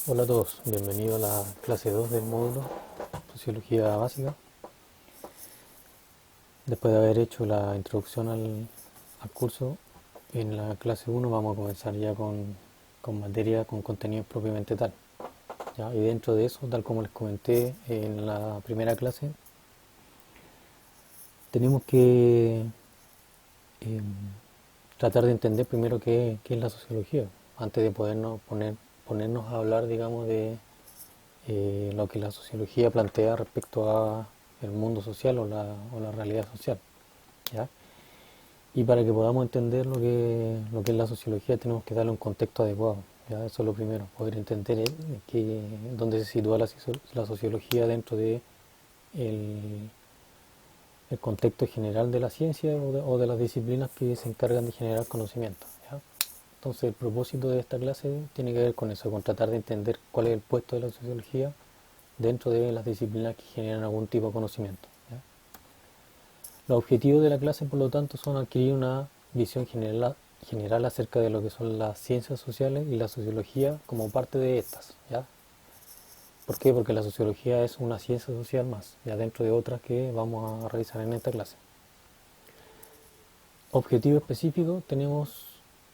Hola a todos, bienvenido a la clase 2 del módulo Sociología Básica. Después de haber hecho la introducción al curso, en la clase 1 vamos a comenzar ya con materia, con contenidos propiamente tal. ¿Ya? Y dentro de eso, tal como les comenté en la primera clase, tenemos que eh, tratar de entender primero qué es la sociología, antes de ponernos a hablar, digamos, de lo que la sociología plantea respecto a el mundo social o la realidad social. ¿Ya? Y para que podamos entender lo que es la sociología tenemos que darle un contexto adecuado. ¿Ya? Eso es lo primero, poder entender dónde se sitúa la sociología dentro de el, el contexto general de la ciencia o de las disciplinas que se encargan de generar conocimiento. ¿Ya? Entonces el propósito de esta clase tiene que ver con eso, con tratar de entender cuál es el puesto de la sociología dentro de las disciplinas que generan algún tipo de conocimiento. ¿Ya? Los objetivos de la clase, por lo tanto, son adquirir una visión general acerca de lo que son las ciencias sociales y la sociología como parte de estas. ¿Ya? ¿Por qué? Porque la sociología es una ciencia social más, ya dentro de otras que vamos a revisar en esta clase. Objetivo específico, tenemos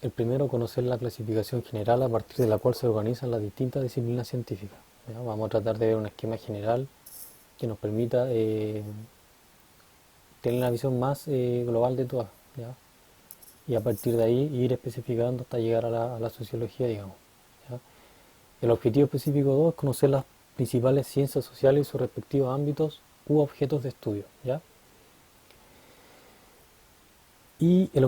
el primero, conocer la clasificación general a partir de la cual se organizan las distintas disciplinas científicas. ¿Ya? Vamos a tratar de ver un esquema general que nos permita tener una visión más global de todas. ¿Ya? Y a partir de ahí ir especificando hasta llegar a la sociología, digamos. ¿Ya? El objetivo específico 2 es conocer las principales ciencias sociales y sus respectivos ámbitos u objetos de estudio. ¿Ya? Y el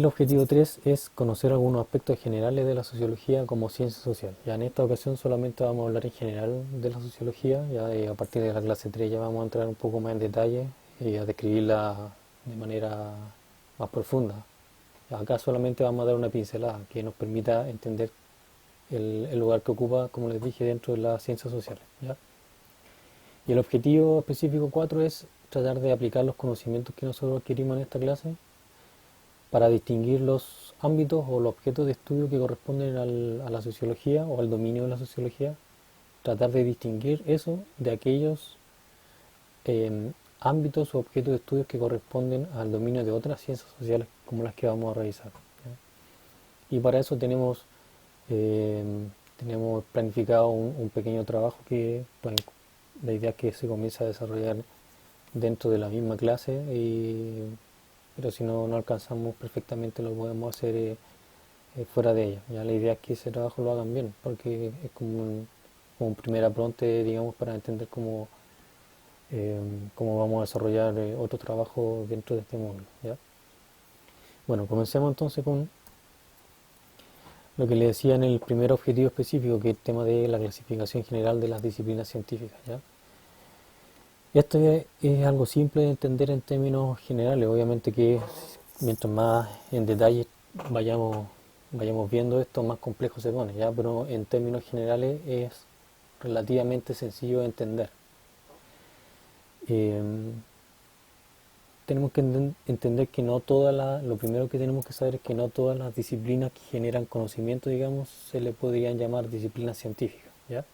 objetivo 3 es conocer algunos aspectos generales de la sociología como ciencia social. Ya en esta ocasión solamente vamos a hablar en general de la sociología, ya a partir de la clase 3 ya vamos a entrar un poco más en detalle y a describirla de manera más profunda. Acá solamente vamos a dar una pincelada que nos permita entender el lugar que ocupa, como les dije, dentro de las ciencias sociales. ¿Ya? Y el objetivo específico 4 es tratar de aplicar los conocimientos que nosotros adquirimos en esta clase para distinguir los ámbitos o los objetos de estudio que corresponden a la sociología o al dominio de la sociología, tratar de distinguir eso de aquellos ámbitos o objetos de estudio que corresponden al dominio de otras ciencias sociales como las que vamos a revisar. ¿Ya? Y para eso eh, tenemos planificado un pequeño trabajo que pues, la idea es que se comience a desarrollar dentro de la misma clase, pero si no alcanzamos perfectamente lo podemos hacer fuera de ella. Ya la idea es que ese trabajo lo hagan bien, porque es como un primer apronte, digamos, para entender eh, cómo vamos a desarrollar otro trabajo dentro de este módulo. ¿Ya? Bueno, comencemos entonces con lo que le decía en el primer objetivo específico, que es el tema de la clasificación general de las disciplinas científicas. ¿Ya? Esto es algo simple de entender en términos generales, obviamente que mientras más en detalle vayamos, vayamos viendo esto, más complejo se pone, ¿ya? Pero en términos generales es relativamente sencillo de entender. Eh, Tenemos que entender que no lo primero que tenemos que saber es que no todas las disciplinas que generan conocimiento, digamos, se le podrían llamar disciplinas científicas, ¿ya?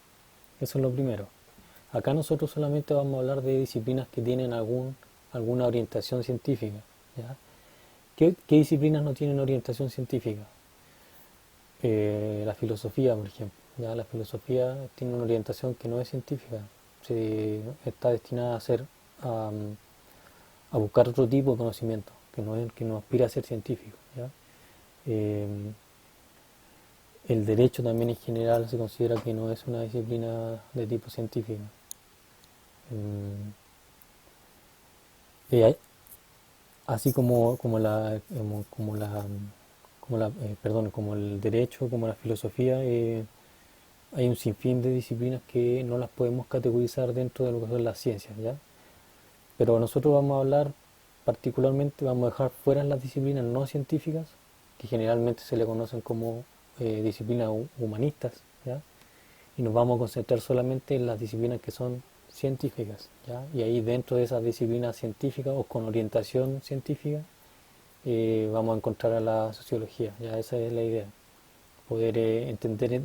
Eso es lo primero. Acá nosotros solamente vamos a hablar de disciplinas que tienen alguna orientación científica, ¿ya? ¿Qué disciplinas no tienen orientación científica? La filosofía, por ejemplo. ¿Ya? La filosofía tiene una orientación que no es científica, está destinada a, a buscar otro tipo de conocimiento, que no aspira a ser científico. ¿Ya? Eh, el derecho también en general se considera que no es una disciplina de tipo científico. Eh, Así como el derecho, como la filosofía, hay un sinfín de disciplinas que no las podemos categorizar dentro de lo que son las ciencias, ¿ya? Pero nosotros vamos a hablar particularmente, vamos a dejar fuera las disciplinas no científicas, que generalmente se le conocen como disciplinas humanistas, ¿ya? Y nos vamos a concentrar solamente en las disciplinas que son científicas, ¿ya? Y ahí dentro de esas disciplinas científicas o con orientación científica vamos a encontrar a la sociología, ya esa es la idea, poder entender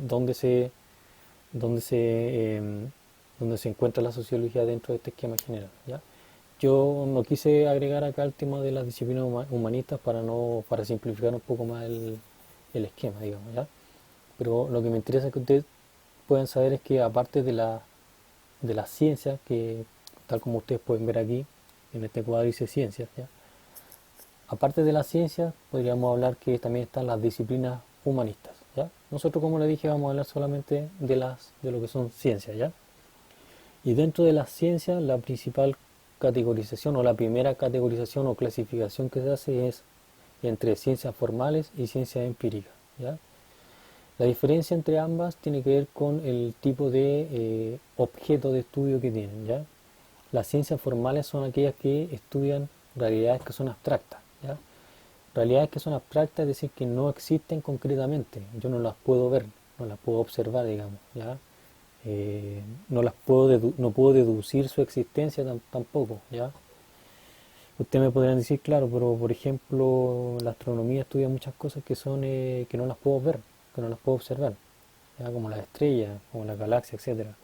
donde se encuentra la sociología dentro de este esquema general, ¿ya? Yo no quise agregar acá el tema de las disciplinas humanistas para simplificar un poco más el esquema, digamos, ¿ya? Pero lo que me interesa que ustedes puedan saber es que aparte de la ciencia, que tal como ustedes pueden ver aquí, en este cuadro dice ciencias, ¿ya? Aparte de la ciencia, podríamos hablar que también están las disciplinas humanistas, ¿ya? Nosotros, como les dije, vamos a hablar solamente de lo que son ciencias, ¿ya? Y dentro de las ciencias, la principal categorización o la primera categorización o clasificación que se hace es entre ciencias formales y ciencias empíricas, ¿ya? La diferencia entre ambas tiene que ver con el tipo de objeto de estudio que tienen, ¿ya? Las ciencias formales son aquellas que estudian realidades que son abstractas, ¿ya? Realidades que son abstractas, es decir, que no existen concretamente. Yo no las puedo ver, no las puedo observar, digamos, ¿ya? No puedo deducir su existencia tampoco, ¿ya? Ustedes me podrían decir, claro, pero por ejemplo, la astronomía estudia muchas cosas que son que no las puedo ver, que no las puedo observar, ¿ya? Como las estrellas, como las galaxias, etcétera.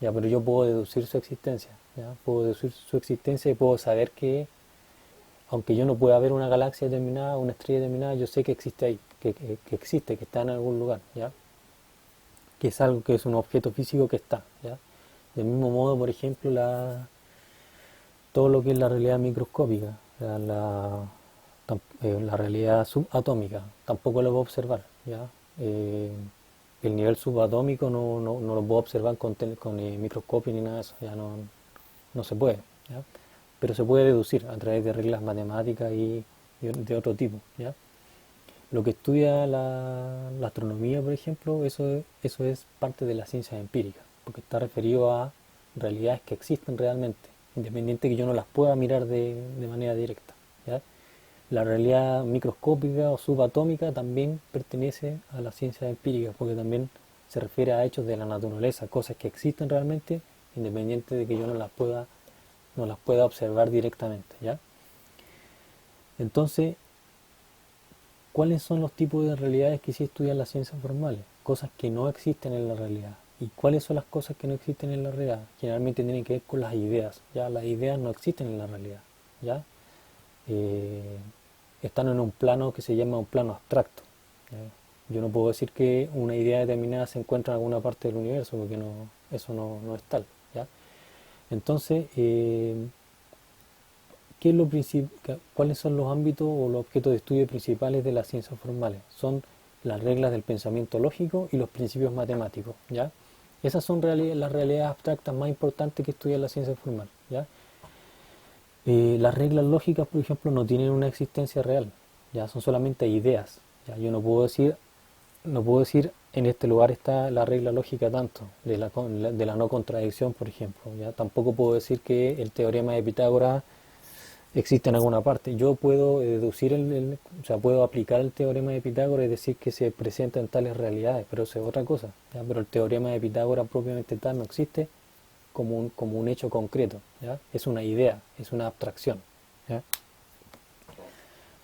Ya, pero yo puedo deducir su existencia, ¿ya? Puedo deducir su existencia y puedo saber que, aunque yo no pueda ver una galaxia determinada, una estrella determinada, yo sé que existe ahí, que existe, que está en algún lugar, ¿ya? Que es algo que es un objeto físico que está, ¿ya? Del mismo modo, por ejemplo, todo lo que es la realidad microscópica, la realidad subatómica, tampoco lo puedo observar, ¿ya? El nivel subatómico no lo puedo observar con microscopio ni nada de eso, ya no se puede, ¿ya? Pero se puede deducir a través de reglas matemáticas y de otro tipo, ¿ya? Lo que estudia la astronomía, por ejemplo, eso es parte de la ciencia empírica, porque está referido a realidades que existen realmente, independiente que yo no las pueda mirar de manera directa, ¿ya? La realidad microscópica o subatómica también pertenece a la ciencia empírica, porque también se refiere a hechos de la naturaleza, cosas que existen realmente, independiente de que yo no las pueda observar directamente, ¿ya? Entonces, ¿cuáles son los tipos de realidades que sí estudian las ciencias formales? Cosas que no existen en la realidad. ¿Y cuáles son las cosas que no existen en la realidad? Generalmente tienen que ver con las ideas, ¿ya? Las ideas no existen en la realidad, ¿ya? Eh, Están en un plano que se llama un plano abstracto, ¿ya? Yo no puedo decir que una idea determinada se encuentra en alguna parte del universo, porque eso no es tal, ¿ya? Entonces, ¿cuáles son los ámbitos o los objetos de estudio principales de las ciencias formales? Son las reglas del pensamiento lógico y los principios matemáticos, ¿ya? Esas son las realidades abstractas más importantes que estudia la ciencia formal, ¿ya? Las reglas lógicas, por ejemplo, no tienen una existencia real, ya son solamente ideas, ¿ya? Yo no puedo decir en este lugar está la regla lógica tanto, de la no contradicción, por ejemplo, ¿ya? Tampoco puedo decir que el teorema de Pitágoras existe en alguna parte. Yo puedo deducir o sea, puedo aplicar el teorema de Pitágoras y decir que se presenta en tales realidades, pero eso es otra cosa, ¿ya? Pero el teorema de Pitágoras propiamente tal no existe como un hecho concreto, ¿ya? Es una idea, es una abstracción, ¿ya?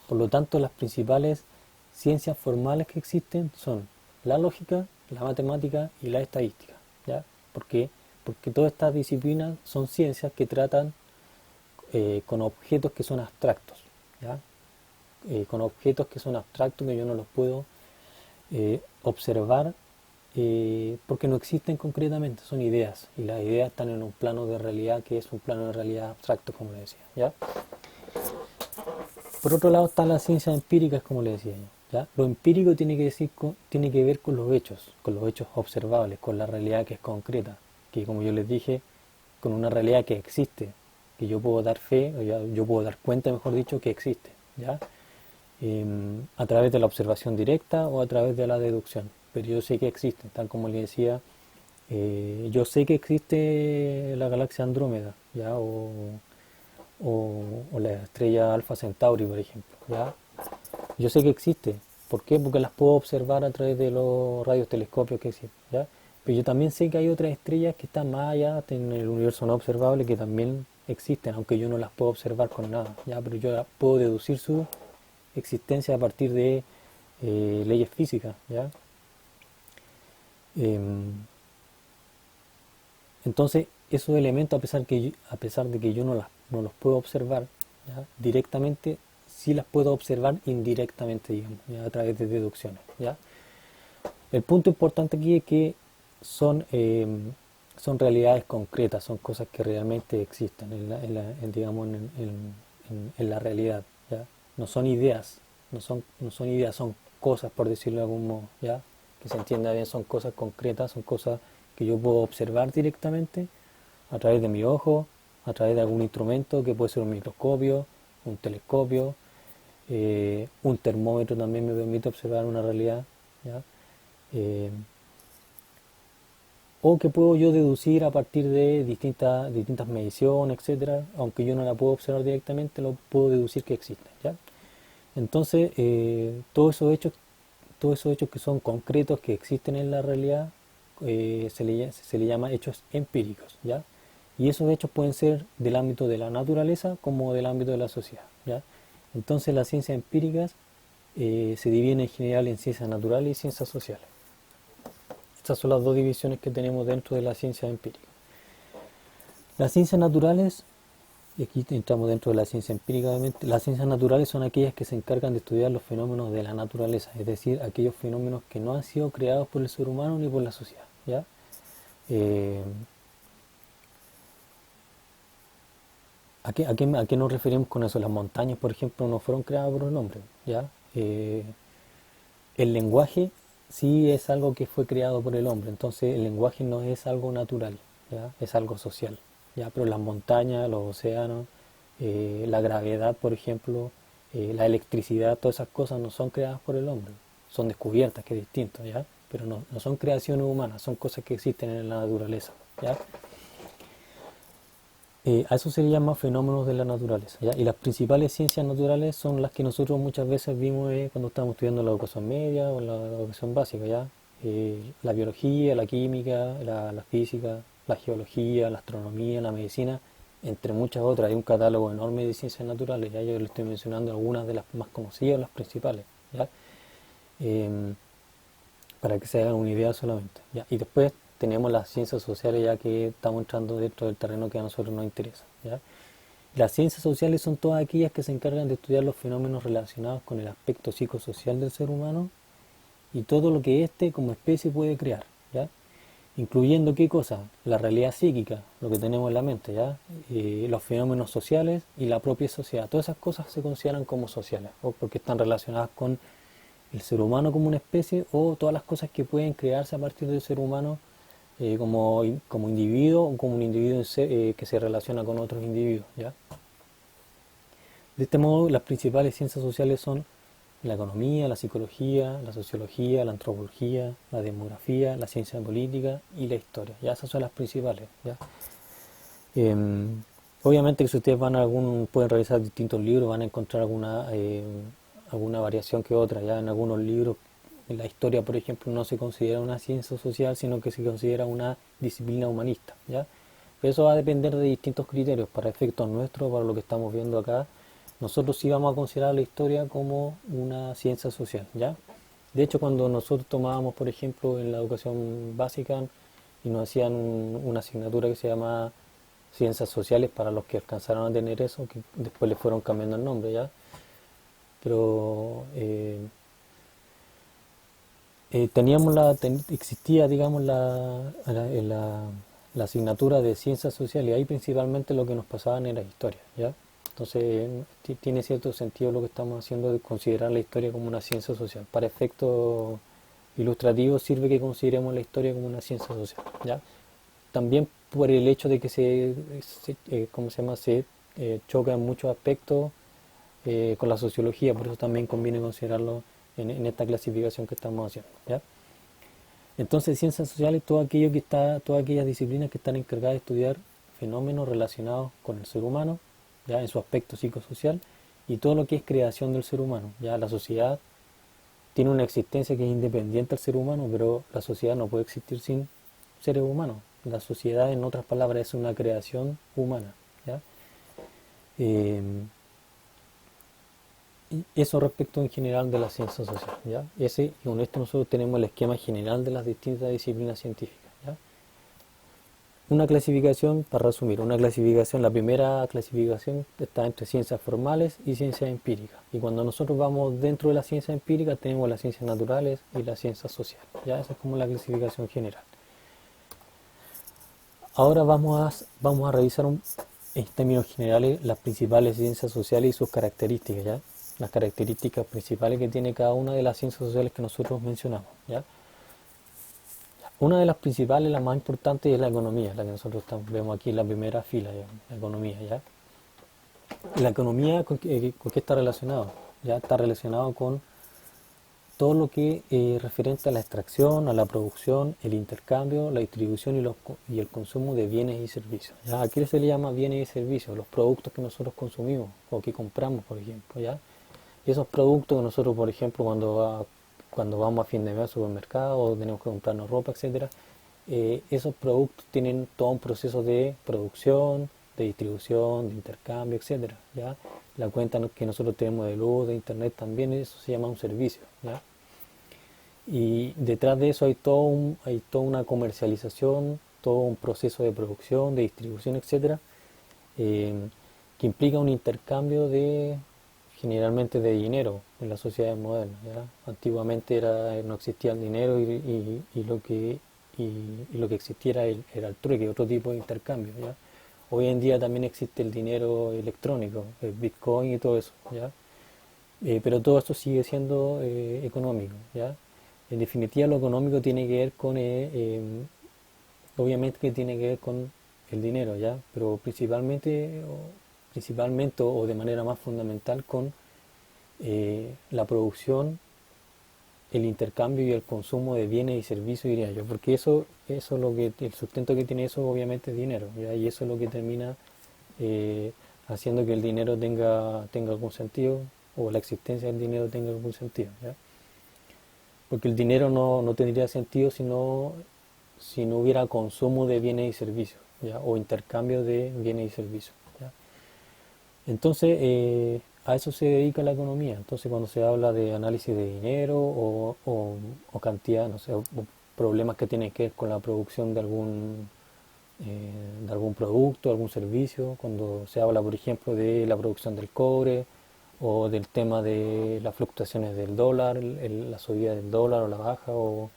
Por lo tanto, las principales ciencias formales que existen son la lógica, la matemática y la estadística, ¿ya? ¿Por qué? Porque todas estas disciplinas son ciencias que tratan con objetos que son abstractos, ¿ya? Con objetos que son abstractos que yo no los puedo observar porque no existen concretamente, son ideas y las ideas están en un plano de realidad que es un plano de realidad abstracto, como le decía, ¿ya? Por otro lado están las ciencias empíricas, como le decía yo, ¿ya? Lo empírico tiene que ver con los hechos observables, con la realidad que es concreta, que como yo les dije, con una realidad que existe, que yo puedo dar fe, o yo puedo dar cuenta, mejor dicho, que existe, ¿ya? A través de la observación directa o a través de la deducción, pero yo sé que existe, tal como le decía, yo sé que existe la galaxia Andrómeda, ¿ya? O la estrella Alpha Centauri, por ejemplo, ¿ya? Yo sé que existe. ¿Por qué? Porque las puedo observar a través de los radiotelescopios que existen, ¿ya? Pero yo también sé que hay otras estrellas que están más allá en el universo no observable que también existen, aunque yo no las puedo observar con nada, ¿ya? Pero yo puedo deducir su existencia a partir de leyes físicas, ¿ya? Entonces, esos elementos, a pesar de que yo no los puedo observar, ¿ya? Directamente, sí las puedo observar indirectamente, digamos, ¿ya? A través de deducciones, ¿ya? El punto importante aquí es que son, son realidades concretas, son cosas que realmente existen digamos, en la realidad, ¿ya? No son ideas, no son ideas, son cosas, por decirlo de algún modo, ¿ya? Que se entienda bien, son cosas concretas, son cosas que yo puedo observar directamente a través de mi ojo, a través de algún instrumento que puede ser un microscopio, un telescopio, un termómetro también me permite observar una realidad, ¿ya? Eh, o que puedo yo deducir a partir de distintas mediciones, etcétera, aunque yo no la puedo observar directamente, lo puedo deducir que existen, ¿ya? Entonces, todos esos hechos que son concretos, que existen en la realidad, se le llama hechos empíricos, ¿ya? Y esos hechos pueden ser del ámbito de la naturaleza como del ámbito de la sociedad, ¿ya? Entonces, las ciencias empíricas se dividen en general en ciencias naturales y ciencias sociales. Estas son las dos divisiones que tenemos dentro de las ciencias empíricas. Las ciencias naturales, y aquí entramos dentro de la ciencia empírica, obviamente, las ciencias naturales son aquellas que se encargan de estudiar los fenómenos de la naturaleza, es decir, aquellos fenómenos que no han sido creados por el ser humano ni por la sociedad, ¿ya? Eh, a qué nos referimos con eso? Las montañas, por ejemplo, no fueron creadas por un hombre, ¿ya? El lenguaje sí es algo que fue creado por el hombre, entonces el lenguaje no es algo natural, ¿ya? Es algo social, ¿ya? Pero las montañas, los océanos, la gravedad, por ejemplo, la electricidad, todas esas cosas no son creadas por el hombre, son descubiertas, que es distinto, ¿ya? Pero no son creaciones humanas, son cosas que existen en la naturaleza, ¿ya? A eso se le llama fenómenos de la naturaleza, ¿ya? Y las principales ciencias naturales son las que nosotros muchas veces vimos cuando estábamos estudiando la educación media o la educación básica, ¿ya? La biología, la química, la física, la geología, la astronomía, la medicina, entre muchas otras. Hay un catálogo enorme de ciencias naturales, ¿ya? Yo le estoy mencionando algunas de las más conocidas, las principales, ¿ya? Em, para que se hagan una idea solamente, ¿ya? Y después tenemos las ciencias sociales, ya que estamos entrando dentro del terreno que a nosotros nos interesa, ¿ya? Las ciencias sociales son todas aquellas que se encargan de estudiar los fenómenos relacionados con el aspecto psicosocial del ser humano y todo lo que éste como especie puede crear, ¿ya? Incluyendo qué cosa, la realidad psíquica, lo que tenemos en la mente, ¿ya? Los fenómenos sociales y la propia sociedad. Todas esas cosas se consideran como sociales, o porque están relacionadas con el ser humano como una especie, o todas las cosas que pueden crearse a partir del ser humano como individuo, o como un individuo que se relaciona con otros individuos, ¿ya? De este modo, las principales ciencias sociales son la economía, la psicología, la sociología, la antropología, la demografía, la ciencia política y la historia. Ya esas son las principales, ¿ya? Eh, Obviamente que si ustedes pueden revisar distintos libros, van a encontrar alguna variación que otra. Ya en algunos libros, en la historia, por ejemplo, no se considera una ciencia social, sino que se considera una disciplina humanista, ¿ya? Pero eso va a depender de distintos criterios. Para efectos nuestros, para lo que estamos viendo acá, nosotros sí vamos a considerar la historia como una ciencia social, ¿ya? De hecho, cuando nosotros tomábamos, por ejemplo, en la educación básica y nos hacían una asignatura que se llama Ciencias Sociales, para los que alcanzaron a tener eso, que después le fueron cambiando el nombre, ¿ya? Pero existía, digamos, la asignatura de Ciencias Sociales, y ahí principalmente lo que nos pasaban era historia, ¿ya? Entonces, tiene cierto sentido lo que estamos haciendo de considerar la historia como una ciencia social. Para efectos ilustrativos sirve que consideremos la historia como una ciencia social, ¿ya? También por el hecho de que ¿cómo se llama? Choca en muchos aspectos con la sociología, por eso también conviene considerarlo en esta clasificación que estamos haciendo, ¿ya? Entonces, ciencias sociales, todas aquellas disciplinas que están encargadas de estudiar fenómenos relacionados con el ser humano, ya en su aspecto psicosocial, y todo lo que es creación del ser humano. Ya la sociedad tiene una existencia que es independiente del ser humano, pero la sociedad no puede existir sin seres humanos. La sociedad, en otras palabras, es una creación humana, ¿ya? Eh, y eso respecto en general de la ciencia social, ¿ya? Y con esto nosotros tenemos el esquema general de las distintas disciplinas científicas, ¿ya? una clasificación, para resumir, una clasificación, la primera clasificación está entre ciencias formales y ciencias empíricas. Y cuando nosotros vamos dentro de las ciencias empíricas tenemos las ciencias naturales y las ciencias sociales. Ya esa es como la clasificación general. Ahora vamos a revisar en términos generales las principales ciencias sociales y sus características, ¿ya? Las características principales que tiene cada una de las ciencias sociales que nosotros mencionamos, ¿ya? Una de las principales, la más importante, es la economía, la que nosotros vemos aquí en la primera fila, digamos, la economía, ¿ya? La economía, ¿con qué está relacionado? Ya está relacionado con todo lo que referente a la extracción, a la producción, el intercambio, la distribución y el consumo de bienes y servicios. ¿Ya? ¿A qué se le llama bienes y servicios? Los productos que nosotros consumimos o que compramos, por ejemplo. ¿Ya? Y esos productos que nosotros, por ejemplo, cuando vamos a fin de mes al supermercado o tenemos que comprarnos ropa, etcétera, esos productos tienen todo un proceso de producción, de distribución, de intercambio, etcétera. ¿Ya? La cuenta que nosotros tenemos de luz, de internet también, eso se llama un servicio. ¿Ya? Y detrás de eso hay toda una comercialización, todo un proceso de producción, de distribución, etcétera, eh, que implica un intercambio generalmente de dinero en las sociedades modernas. ¿Ya? Antiguamente no existía el dinero y lo que existiera era el trueque, otro tipo de intercambio. ¿Ya? Hoy en día también existe el dinero electrónico, el Bitcoin y todo eso. ¿Ya? Pero todo esto sigue siendo económico. ¿Ya? En definitiva, lo económico tiene que ver obviamente que tiene que ver con el dinero, ¿ya? Pero principalmente o de manera más fundamental con la producción, el intercambio y el consumo de bienes y servicios, diría yo, porque eso es el sustento que tiene eso obviamente es dinero, ¿ya? Y eso es lo que termina haciendo que el dinero tenga algún sentido, o la existencia del dinero tenga algún sentido, ¿ya? Porque el dinero no tendría sentido si no hubiera consumo de bienes y servicios, ¿ya? O intercambio de bienes y servicios, ¿ya? Entonces, a eso se dedica la economía. Entonces, cuando se habla de análisis de dinero o cantidad, no sé, o problemas que tienen que ver con la producción de algún producto, algún servicio, cuando se habla, por ejemplo, de la producción del cobre, o del tema de las fluctuaciones del dólar, la subida del dólar o la baja, o-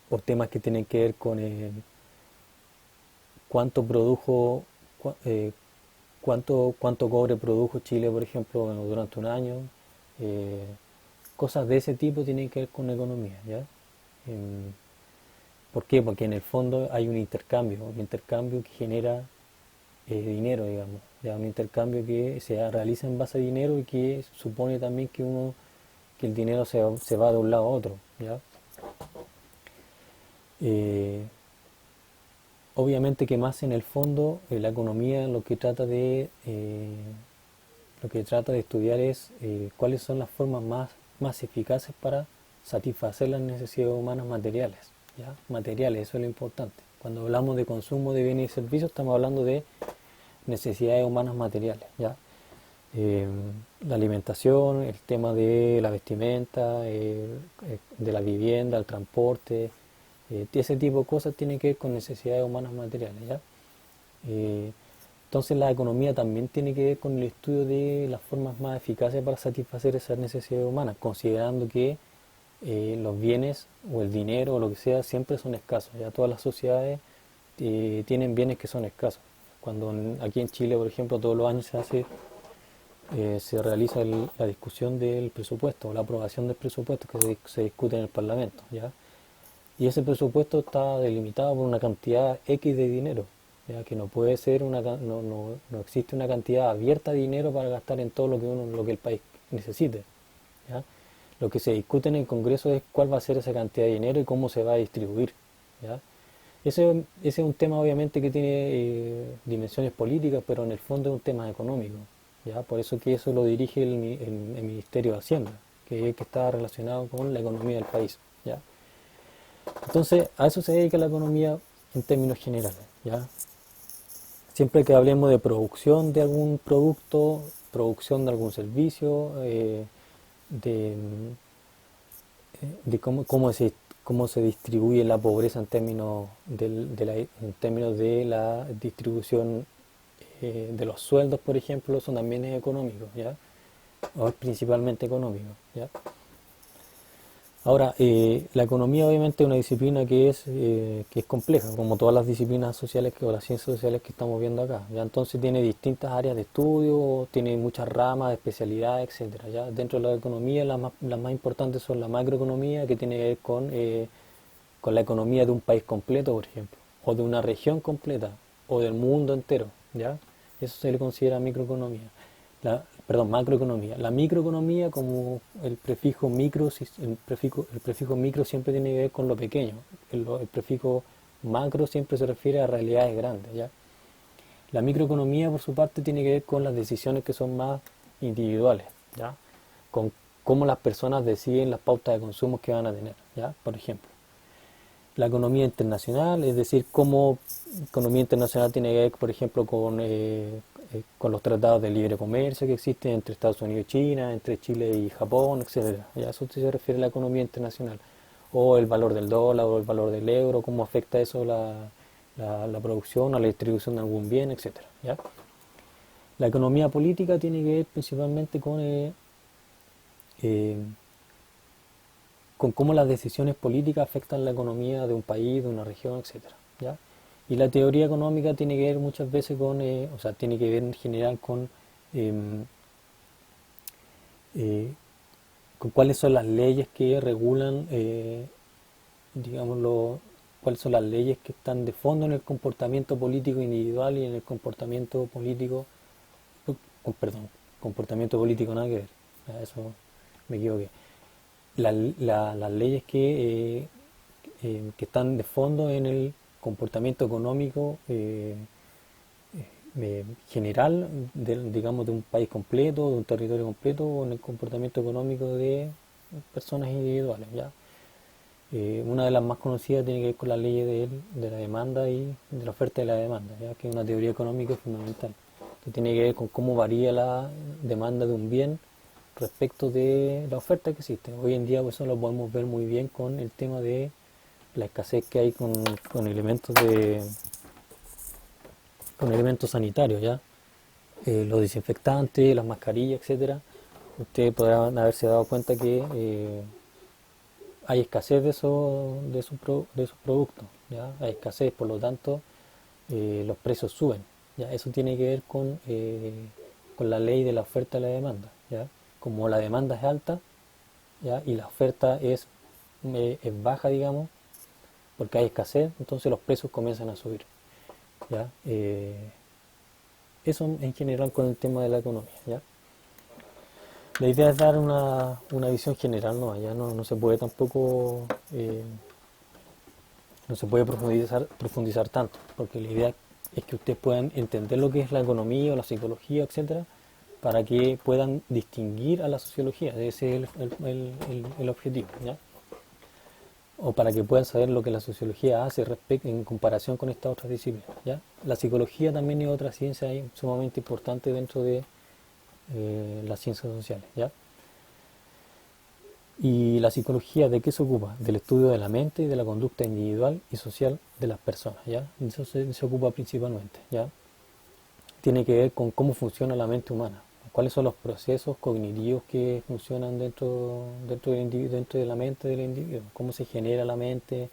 o temas que tienen que ver con cuánto produjo, cuánto cobre produjo Chile, por ejemplo, durante un año. eh, Cosas de ese tipo tienen que ver con economía, ¿ya? Em, ¿Por qué? Porque en el fondo hay un intercambio que genera dinero, digamos, ya un intercambio que se realiza en base a dinero y que supone también que el dinero se va de un lado a otro, ¿ya? Eh, Obviamente que más en el fondo la economía lo que trata de estudiar es cuáles son las formas más eficaces para satisfacer las necesidades humanas materiales, ¿ya? Materiales, eso es lo importante. Cuando hablamos de consumo de bienes y servicios estamos hablando de necesidades humanas materiales, ¿ya? Eh, la alimentación, el tema de la vestimenta, de la vivienda, el transporte, ese tipo de cosas tienen que ver con necesidades humanas materiales, ¿ya? Eh, entonces la economía también tiene que ver con el estudio de las formas más eficaces para satisfacer esas necesidades humanas, considerando que los bienes o el dinero o lo que sea siempre son escasos. Ya todas las sociedades tienen bienes que son escasos. Aquí en Chile, por ejemplo, todos los años se realiza la discusión del presupuesto, o la aprobación del presupuesto que se discute en el Parlamento, ¿ya? Y ese presupuesto está delimitado por una cantidad X de dinero, ¿ya? Que no puede ser no existe una cantidad abierta de dinero para gastar en todo lo que el país necesite, ¿ya? Lo que se discute en el Congreso es cuál va a ser esa cantidad de dinero y cómo se va a distribuir, ¿ya? Ese es un tema obviamente que tiene dimensiones políticas, pero en el fondo es un tema económico, ¿ya? Por eso que eso lo dirige el Ministerio de Hacienda, que está relacionado con la economía del país, ¿ya? Entonces, a eso se dedica la economía en términos generales, ¿ya? Siempre que hablemos de producción de algún producto, producción de algún servicio, de, de cómo se distribuye la pobreza en términos de la distribución de los sueldos, por ejemplo, eso también es económico, ¿ya? O es principalmente económico, ¿ya? Ahora, la economía obviamente es una disciplina que es compleja, como todas las disciplinas sociales o las ciencias sociales que estamos viendo acá, ¿ya? Entonces tiene distintas áreas de estudio, tiene muchas ramas de especialidad, etcétera, ¿ya? Dentro de la economía las más importantes son la macroeconomía, que tiene que ver con la economía de un país completo, por ejemplo, o de una región completa, o del mundo entero, ¿ya? Eso se le considera microeconomía. Perdón, macroeconomía. La microeconomía, como el prefijo micro, el prefijo micro siempre tiene que ver con lo pequeño. El prefijo macro siempre se refiere a realidades grandes, ¿ya? La microeconomía, por su parte, tiene que ver con las decisiones que son más individuales, ¿ya? Con cómo las personas deciden las pautas de consumo que van a tener, ¿ya? Por ejemplo, la economía internacional, es decir, cómo economía internacional tiene que ver, por ejemplo, con los tratados de libre comercio que existen entre Estados Unidos y China, entre Chile y Japón, etcétera. Ya eso se refiere a la economía internacional. O el valor del dólar o el valor del euro, cómo afecta eso la producción o la distribución de algún bien, etcétera. ¿Ya? La economía política tiene que ver principalmente eh, con cómo las decisiones políticas afectan la economía de un país, de una región, etcétera. ¿Ya? Y la teoría económica tiene que ver muchas veces o sea, tiene que ver en general em, eh, con cuáles son las leyes que regulan, digámoslo, cuáles son las leyes que están de fondo en el comportamiento político individual y en el comportamiento político, perdón, comportamiento político nada que ver, eso me equivoqué. Las leyes que están de fondo en el comportamiento económico general, digamos, de un país completo, de un territorio completo, o en el comportamiento económico de personas individuales, ¿ya? Una de las más conocidas tiene que ver con la ley de la demanda y de la oferta y la demanda, ¿ya? Que es una teoría económica fundamental, que tiene que ver con cómo varía la demanda de un bien respecto de la oferta que existe. Hoy en día pues, eso lo podemos ver muy bien con el tema de la escasez que hay con elementos sanitarios, ¿ya? Los desinfectantes, las mascarillas, etcétera. Ustedes podrán haberse dado cuenta que hay escasez de esos productos, ¿ya? Hay escasez, por lo tanto, los precios suben, ¿ya? Eso tiene que ver con la ley de la oferta y la demanda, ¿ya? Como la demanda es alta, ¿ya? Y la oferta es baja, digamos, porque hay escasez, entonces los precios comienzan a subir, ¿ya? Eso en general con el tema de la economía, ¿ya? La idea es dar una visión general, ¿no? Ya no se puede tampoco, no se puede profundizar tanto, porque la idea es que ustedes puedan entender lo que es la economía o la psicología, etcétera, para que puedan distinguir a la sociología, ese es el objetivo, ¿ya? O para que puedan saber lo que la sociología hace en comparación con estas otras disciplinas, ¿ya? La psicología también es otra ciencia sumamente importante dentro de las ciencias sociales, ¿ya? ¿Y la psicología de qué se ocupa? Del estudio de la mente y de la conducta individual y social de las personas, ¿ya? Eso se ocupa principalmente, ¿ya? Tiene que ver con cómo funciona la mente humana, cuáles son los procesos cognitivos que funcionan dentro de la mente del individuo, cómo se genera la mente,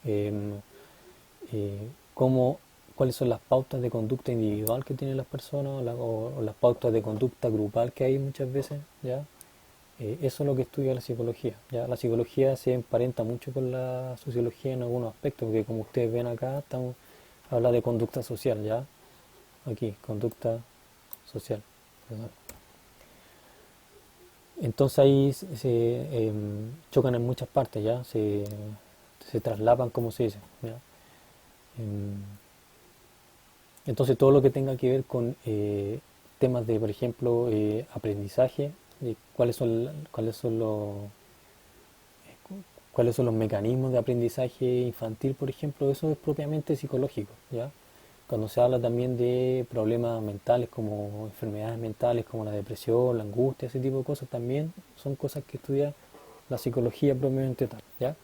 em, eh, cómo, cuáles son las pautas de conducta individual que tienen las personas o las pautas de conducta grupal que hay muchas veces, ¿ya? Eso es lo que estudia la psicología, ¿ya? La psicología se emparenta mucho con la sociología en algunos aspectos, porque como ustedes ven acá, habla de conducta social, ¿ya? Aquí, conducta social, ¿verdad? Entonces ahí chocan en muchas partes, ¿ya? Se traslapan, como se dice, ¿ya? Em, entonces todo lo que tenga que ver con temas de, por ejemplo, aprendizaje, de cuáles son los mecanismos de aprendizaje infantil, por ejemplo, eso es propiamente psicológico, ¿ya? Cuando se habla también de problemas mentales como enfermedades mentales como la depresión, la angustia, ese tipo de cosas también son cosas que estudia la psicología propiamente tal, ¿ya?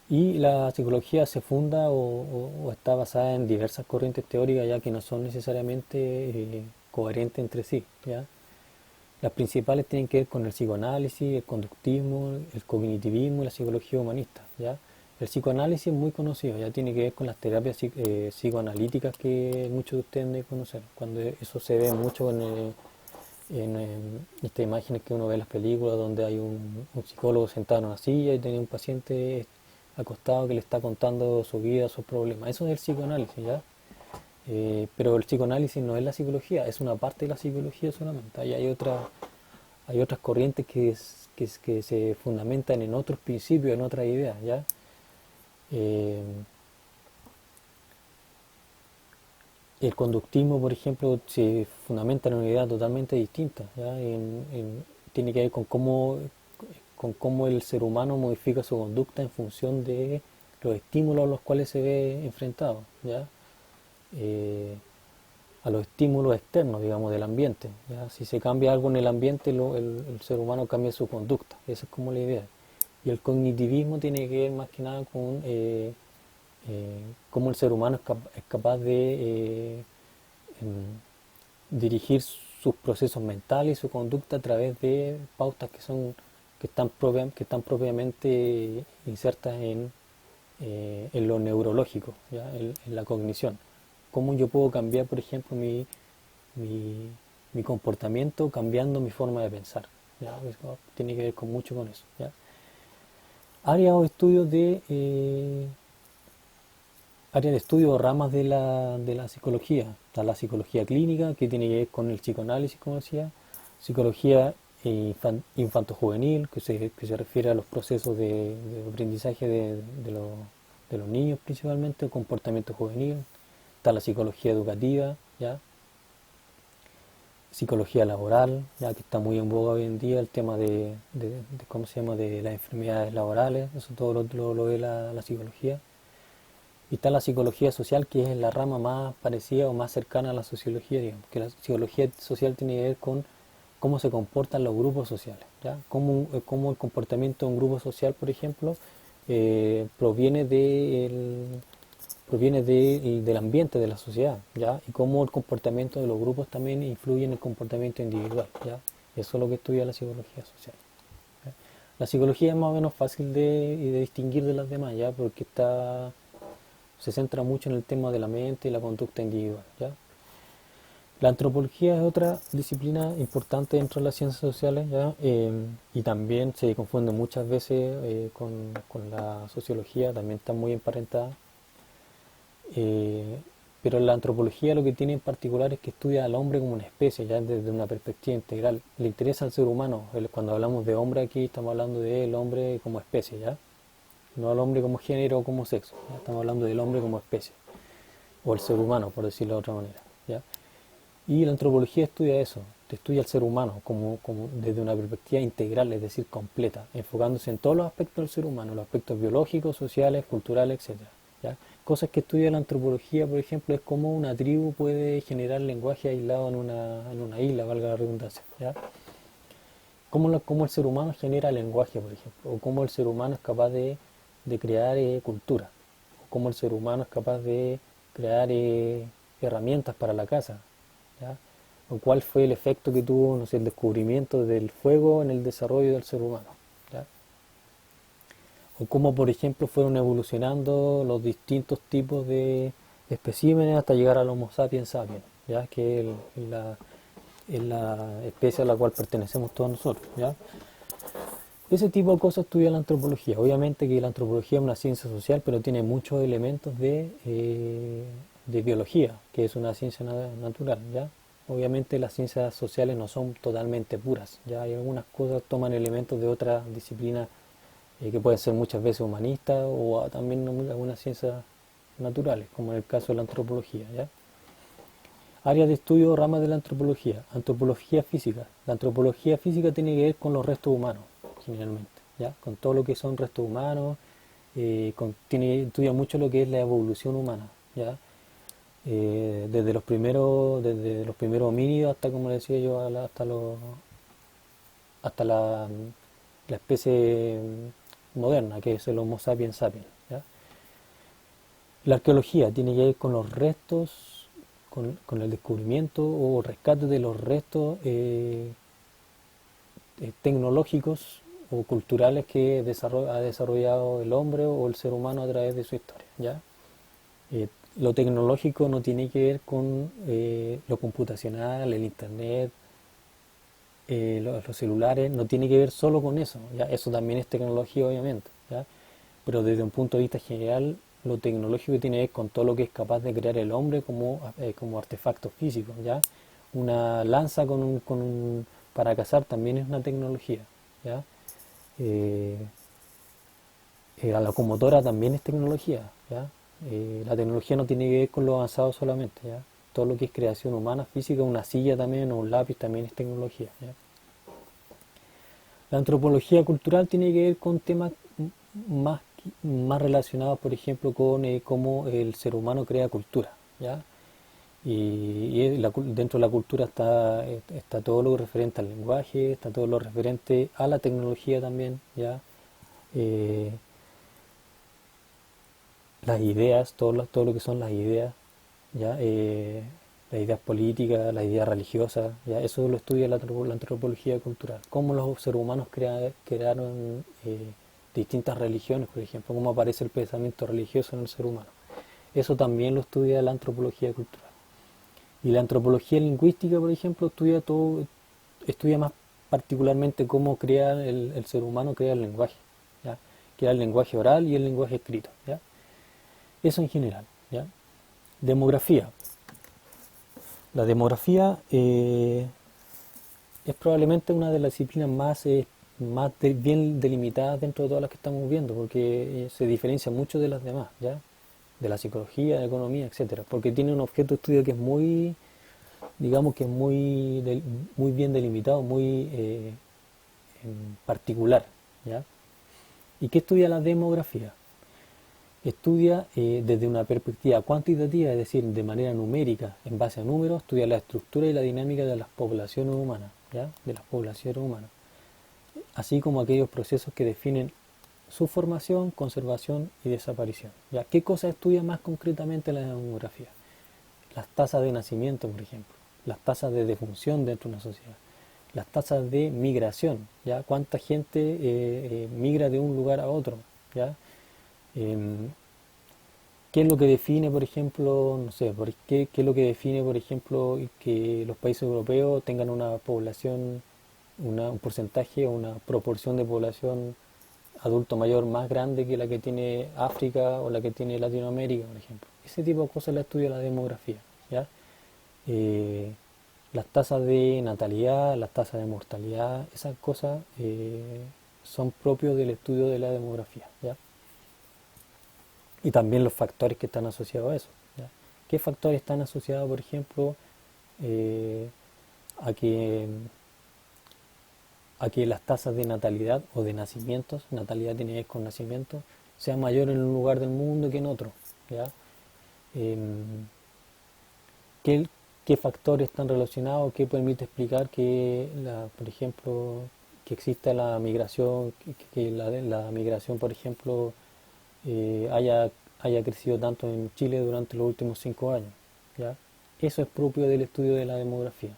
Y la psicología se funda o está basada en diversas corrientes teóricas ya que no son necesariamente coherentes entre sí, ¿ya? Las principales tienen que ver con el psicoanálisis, el conductismo, el cognitivismo y la psicología humanista, ¿ya? El psicoanálisis es muy conocido, ya tiene que ver con las terapias psicoanalíticas que muchos de ustedes deben conocer, cuando eso se ve mucho en estas imágenes que uno ve en las películas donde hay un psicólogo sentado en una silla y tiene un paciente acostado que le está contando su vida, sus problemas. Eso es el psicoanálisis, ¿ya? Pero el psicoanálisis no es la psicología, es una parte de la psicología solamente. Ahí hay otras corrientes que se fundamentan en otros principios, en otras ideas, ¿ya? Eh, el conductismo, por ejemplo, se fundamenta en una idea totalmente distinta, ¿ya? Tiene que ver con cómo el ser humano modifica su conducta en función de los estímulos a los cuales se ve enfrentado, ¿ya? Eh, a los estímulos externos, digamos, del ambiente, ¿ya? Si se cambia algo en el ambiente, el ser humano cambia su conducta, esa es como la idea. Y el cognitivismo tiene que ver más que nada con cómo el ser humano es capaz de dirigir sus procesos mentales y su conducta a través de pautas que están propiamente insertas en lo neurológico, ¿ya? En la cognición. Cómo yo puedo cambiar, por ejemplo, mi, mi comportamiento cambiando mi forma de pensar, ¿ya? Eso tiene que ver con mucho con eso, ¿ya? Áreas o estudios áreas de estudio o ramas de la psicología. Está la psicología clínica, que tiene que ver con el psicoanálisis, como decía, psicología infanto-juvenil, que se refiere a los procesos de aprendizaje de los niños principalmente, el comportamiento juvenil. Está la psicología educativa, ¿ya? Psicología laboral, ya que está muy en boga hoy en día el tema ¿cómo se llama?, de las enfermedades laborales, eso todo lo ve la psicología. Y está la psicología social, que es la rama más parecida o más cercana a la sociología, digamos, que la psicología social tiene que ver con cómo se comportan los grupos sociales, ¿ya? Cómo el comportamiento de un grupo social, por ejemplo, proviene del ambiente de la sociedad, ¿ya? Y cómo el comportamiento de los grupos también influye en el comportamiento individual, ¿ya? Eso es lo que estudia la psicología social, ¿ya? La psicología es más o menos fácil de distinguir de las demás, ¿ya? Porque se centra mucho en el tema de la mente y la conducta individual, ¿ya? La antropología es otra disciplina importante dentro de las ciencias sociales, ¿ya? Y también se confunde muchas veces con la sociología, también está muy emparentada. Eh, pero la antropología lo que tiene en particular es que estudia al hombre como una especie, ya desde una perspectiva integral. Le interesa al ser humano. Cuando hablamos de hombre aquí estamos hablando del hombre como especie, ¿ya? No al hombre como género o como sexo, ¿ya? Estamos hablando del hombre como especie, o el ser humano, por decirlo de otra manera, ¿ya? Y la antropología estudia eso, estudia al ser humano como desde una perspectiva integral, es decir, completa, enfocándose en todos los aspectos del ser humano, los aspectos biológicos, sociales, culturales, etcétera, ¿ya? Cosas que estudia la antropología, por ejemplo, es cómo una tribu puede generar lenguaje aislado en una isla, valga la redundancia, ¿ya? Cómo el ser humano genera lenguaje, por ejemplo, o cómo el ser humano es capaz de crear cultura, o cómo el ser humano es capaz de crear herramientas para la casa, ¿ya? O cuál fue el efecto que tuvo, no sé, el descubrimiento del fuego en el desarrollo del ser humano, ¿ya? O cómo, por ejemplo, fueron evolucionando los distintos tipos de especímenes hasta llegar al Homo sapiens sapiens, ¿ya? Que es la especie a la cual pertenecemos todos nosotros, ¿ya? Ese tipo de cosas estudia la antropología. Obviamente que la antropología es una ciencia social, pero tiene muchos elementos de biología, que es una ciencia natural, ¿ya? Obviamente las ciencias sociales no son totalmente puras, ¿ya? Hay algunas cosas toman elementos de otras disciplinas que pueden ser muchas veces humanistas o también algunas ciencias naturales, como en el caso de la antropología, ¿ya? Áreas de estudio, ramas de la antropología. Antropología física. La antropología física tiene que ver con los restos humanos, generalmente, ¿ya? Con todo lo que son restos humanos, estudia mucho lo que es la evolución humana, ¿ya? Desde los primeros homínidos hasta, como decía yo, hasta la especie moderna, que es el Homo sapiens sapiens, ¿ya? La arqueología tiene que ver con los restos, con el descubrimiento o rescate de los restos tecnológicos o culturales que ha desarrollado el hombre o el ser humano a través de su historia, ¿ya? Lo tecnológico no tiene que ver con lo computacional, el internet, los celulares, no tiene que ver solo con eso, ¿ya? Eso también es tecnología, obviamente, ¿ya? Pero desde un punto de vista general, lo tecnológico tiene que ver con todo lo que es capaz de crear el hombre como artefacto físico, ¿ya? Una lanza para cazar también es una tecnología, ¿ya? Eh, la locomotora también es tecnología, ¿ya? La tecnología no tiene que ver con lo avanzado solamente, ¿ya? Todo lo que es creación humana, física, una silla también o un lápiz también es tecnología, ¿ya? La antropología cultural tiene que ver con temas más, más relacionados, por ejemplo, con cómo el ser humano crea cultura, ¿ya? Dentro de la cultura está todo lo referente al lenguaje, está todo lo referente a la tecnología también, ¿ya? Eh, las ideas, todo lo que son las ideas, ¿ya? Las ideas políticas, las ideas religiosas, ¿ya? Eso lo estudia la antropología cultural. Cómo los seres humanos crearon distintas religiones, por ejemplo, cómo aparece el pensamiento religioso en el ser humano. Eso también lo estudia la antropología cultural. Y la antropología lingüística, por ejemplo, estudia más particularmente cómo crea el ser humano crea el lenguaje, ¿ya? Crea el lenguaje oral y el lenguaje escrito, ¿ya? Eso en general, ¿ya? Demografía. La demografía es probablemente una de las disciplinas bien delimitadas dentro de todas las que estamos viendo, porque se diferencia mucho de las demás, ¿ya? De la psicología, de la economía, etcétera, porque tiene un objeto de estudio que es muy, digamos que es muy bien delimitado, muy en particular, ¿ya? ¿Y qué estudia la demografía? Estudia desde una perspectiva cuantitativa, es decir, de manera numérica, en base a números, estudia la estructura y la dinámica de las poblaciones humanas, ¿ya? De las poblaciones humanas, así como aquellos procesos que definen su formación, conservación y desaparición, ¿ya? ¿Qué cosa estudia más concretamente la demografía? Las tasas de nacimiento, por ejemplo, las tasas de defunción dentro de una sociedad, las tasas de migración, ¿ya? Cuánta gente migra de un lugar a otro, ¿ya? Em, ¿Qué es lo que define, por ejemplo, no sé, qué es lo que define, por ejemplo, que los países europeos tengan una población, un porcentaje o una proporción de población adulto mayor más grande que la que tiene África o la que tiene Latinoamérica, por ejemplo? Ese tipo de cosas la estudia la demografía, ¿ya? Eh, las tasas de natalidad, las tasas de mortalidad, esas cosas son propios del estudio de la demografía, ¿ya? Y también los factores que están asociados a eso, ¿ya? ¿Qué factores están asociados, por ejemplo, eh, a que las tasas de natalidad o de nacimientos, natalidad tiene que ver con nacimiento, sean mayores en un lugar del mundo que en otro, ¿ya? Em, ¿qué, qué factores están relacionados? ¿Qué permite explicar que, por ejemplo, que exista la migración, que la migración, por ejemplo, haya crecido tanto en Chile durante los últimos 5 años, ¿ya? Eso es propio del estudio de la demografía.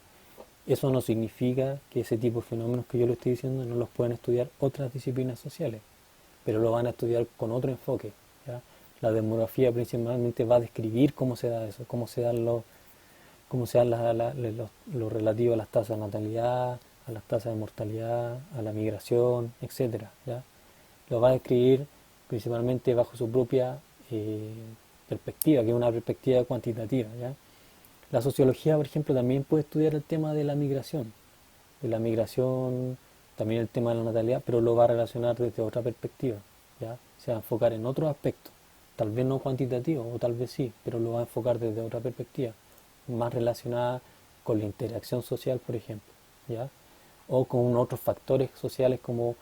Eso no significa que ese tipo de fenómenos que yo le estoy diciendo no los puedan estudiar otras disciplinas sociales, pero lo van a estudiar con otro enfoque, ¿ya? La demografía principalmente va a describir cómo se da eso, cómo se da lo relativo a las tasas de natalidad, a las tasas de mortalidad, a la migración, etcétera, ¿ya? Lo va a describir principalmente bajo su propia perspectiva, que es una perspectiva cuantitativa, ¿ya? La sociología, por ejemplo, también puede estudiar el tema de la migración, también el tema de la natalidad, pero lo va a relacionar desde otra perspectiva, ¿ya? Se va a enfocar en otros aspectos, tal vez no cuantitativo, o tal vez sí, pero lo va a enfocar desde otra perspectiva, más relacionada con la interacción social, por ejemplo, ¿ya? O con otros factores sociales como,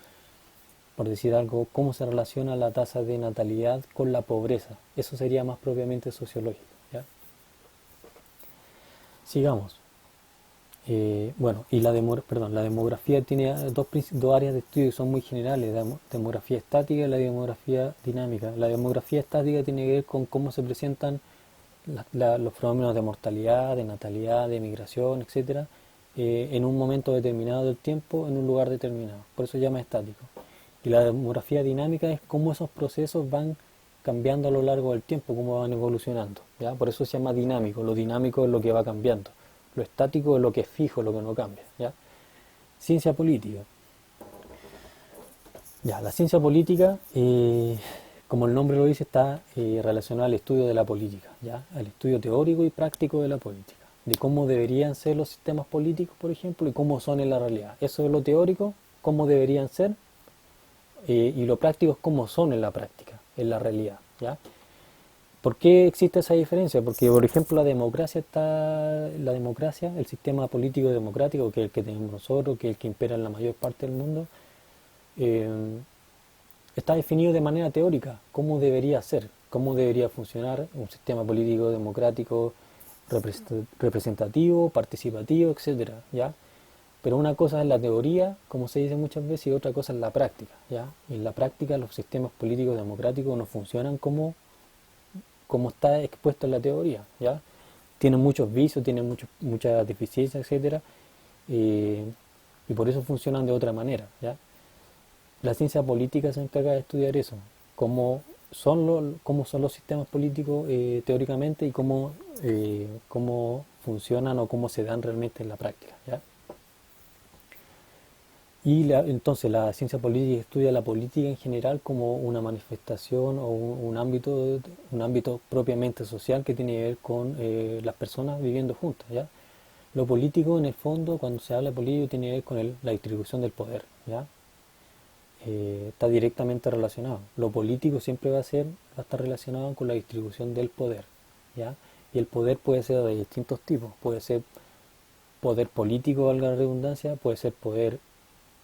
por decir algo, cómo se relaciona la tasa de natalidad con la pobreza. Eso sería más propiamente sociológico, ¿ya? Sigamos. Bueno, y la demografía tiene dos áreas de estudio que son muy generales, la demografía estática y la demografía dinámica. La demografía estática tiene que ver con cómo se presentan los fenómenos de mortalidad, de natalidad, de migración, etcétera, en un momento determinado del tiempo, en un lugar determinado. Por eso se llama estático. Y la demografía dinámica es cómo esos procesos van cambiando a lo largo del tiempo, cómo van evolucionando, ¿ya? Por eso se llama dinámico. Lo dinámico es lo que va cambiando. Lo estático es lo que es fijo, lo que no cambia, ¿ya? Ciencia política. Ya, la ciencia política, como el nombre lo dice, está relacionada al estudio de la política, ¿ya? Al estudio teórico y práctico de la política, de cómo deberían ser los sistemas políticos, por ejemplo, y cómo son en la realidad. Eso es lo teórico, cómo deberían ser, y lo práctico es cómo son en la práctica, en la realidad, ¿ya? ¿Por qué existe esa diferencia? Porque, por ejemplo, la democracia, el sistema político democrático, que es el que tenemos nosotros, que es el que impera en la mayor parte del mundo, eh, está definido de manera teórica, cómo debería ser, cómo debería funcionar un sistema político democrático representativo, participativo, etcétera, ¿ya? Pero una cosa es la teoría, como se dice muchas veces, y otra cosa es la práctica, ¿ya? Y en la práctica los sistemas políticos democráticos no funcionan como está expuesto en la teoría, ¿ya? Tienen muchos vicios, tienen muchas deficiencias, etcétera, eh, y por eso funcionan de otra manera, ¿ya? La ciencia política se encarga de estudiar eso, cómo son los sistemas políticos teóricamente y cómo funcionan o cómo se dan realmente en la práctica, ¿ya? Entonces la ciencia política estudia la política en general como una manifestación o un ámbito propiamente social que tiene que ver con las personas viviendo juntas, ¿ya? Lo político en el fondo, cuando se habla de político, tiene que ver con la distribución del poder, ¿ya? Está directamente relacionado. Lo político siempre va a estar relacionado con la distribución del poder, ¿ya? Y el poder puede ser de distintos tipos, puede ser poder político, valga la redundancia, puede ser poder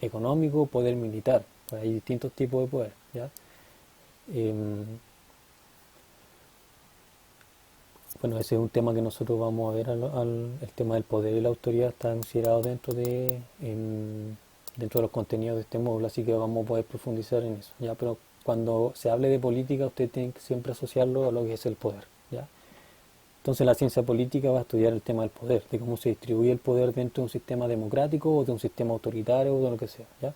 económico, poder militar, pues hay distintos tipos de poder, ¿ya? Em, bueno, ese es un tema que nosotros vamos a ver, el tema del poder y la autoridad está considerado dentro de los contenidos de este módulo, así que vamos a poder profundizar en eso, ¿ya? Pero cuando se hable de política, usted tiene que siempre asociarlo a lo que es el poder, ¿ya? Entonces la ciencia política va a estudiar el tema del poder, de cómo se distribuye el poder dentro de un sistema democrático o de un sistema autoritario o de lo que sea, ¿ya?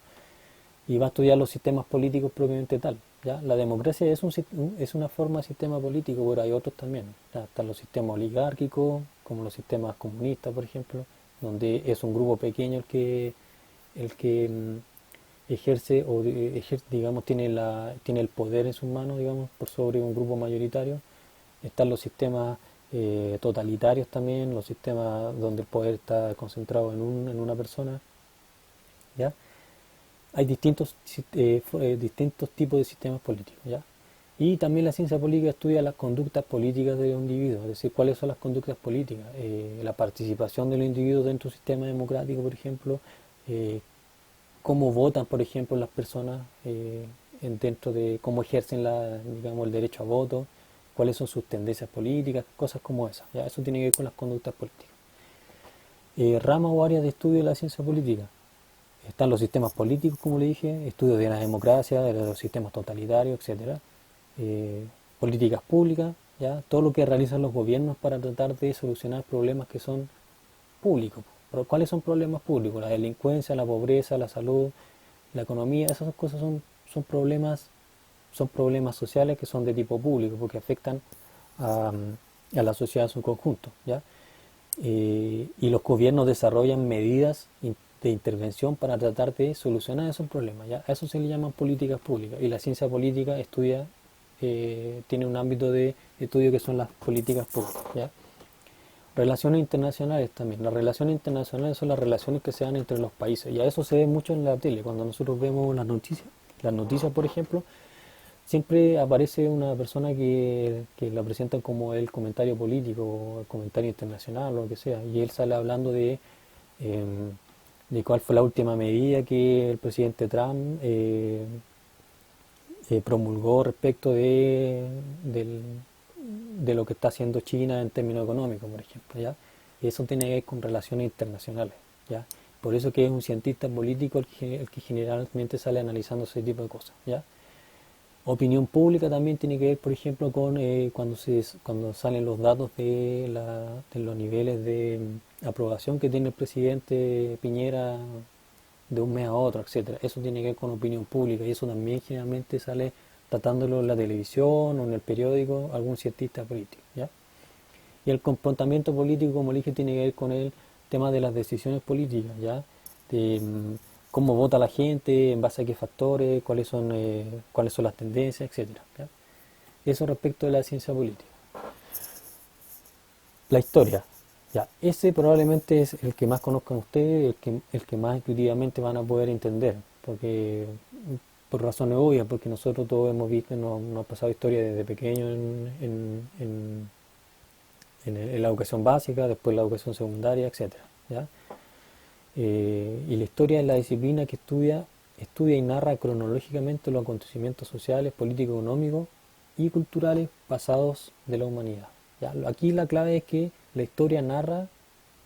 Y va a estudiar los sistemas políticos propiamente tal, ¿ya? La democracia es una forma de sistema político, pero hay otros también, ¿ya? Están los sistemas oligárquicos, como los sistemas comunistas, por ejemplo, donde es un grupo pequeño el que ejerce digamos, tiene el poder en sus manos, digamos, por sobre un grupo mayoritario. Están los sistemas totalitarios también, los sistemas donde el poder está concentrado en una persona, ¿ya? Hay distintos tipos de sistemas políticos, ¿ya? Y también la ciencia política estudia las conductas políticas de los individuos, es decir, cuáles son las conductas políticas, la participación de los individuos dentro de un sistema democrático, por ejemplo, eh, cómo votan, por ejemplo, las personas dentro de cómo ejercen digamos, el derecho a voto, cuáles son sus tendencias políticas, cosas como esas, ¿ya? Eso tiene que ver con las conductas políticas. Ramas o áreas de estudio de la ciencia política. Están los sistemas políticos, como le dije, estudios de la democracia, de los sistemas totalitarios, etcétera. Políticas públicas, ¿ya? Todo lo que realizan los gobiernos para tratar de solucionar problemas que son públicos. ¿Pero cuáles son problemas públicos? La delincuencia, la pobreza, la salud, la economía, esas cosas son problemas sociales que son de tipo público porque afectan a la sociedad en su conjunto, ¿ya? Y los gobiernos desarrollan medidas de intervención para tratar de solucionar esos problemas, ¿ya? A eso se le llaman políticas públicas y la ciencia política tiene un ámbito de estudio que son las políticas públicas, ¿ya? Relaciones internacionales también. Las relaciones internacionales son las relaciones que se dan entre los países. Y a eso se ve mucho en la tele. Cuando nosotros vemos las noticias, por ejemplo, siempre aparece una persona que la presentan como el comentario político o el comentario internacional o lo que sea. Y él sale hablando em, de cuál fue la última medida que el presidente Trump promulgó respecto de lo que está haciendo China en términos económicos, por ejemplo, ¿ya? Y eso tiene que ver con relaciones internacionales, ¿ya? Por eso que es un cientista político el que generalmente sale analizando ese tipo de cosas, ¿ya? Opinión pública también tiene que ver, por ejemplo, con cuando salen los datos de los niveles de aprobación que tiene el presidente Piñera de un mes a otro, etcétera. Eso tiene que ver con opinión pública y eso también generalmente sale tratándolo en la televisión o en el periódico algún cientista político, ¿ya? Y el comportamiento político, como le dije, tiene que ver con el tema de las decisiones políticas, ¿ya? De cómo vota la gente, en base a qué factores, cuáles son las tendencias, etcétera, ¿ya? Eso respecto de la ciencia política. La historia, ya, ese probablemente es el que más conozcan ustedes, el que más intuitivamente van a poder entender, porque por razones obvias, porque nosotros todos hemos visto, nos ha pasado historia desde pequeños en la educación básica, después la educación secundaria, etcétera, ¿ya? Y la historia es la disciplina que estudia y narra cronológicamente los acontecimientos sociales, políticos, económicos y culturales pasados de la humanidad, ¿ya? Aquí la clave es que la historia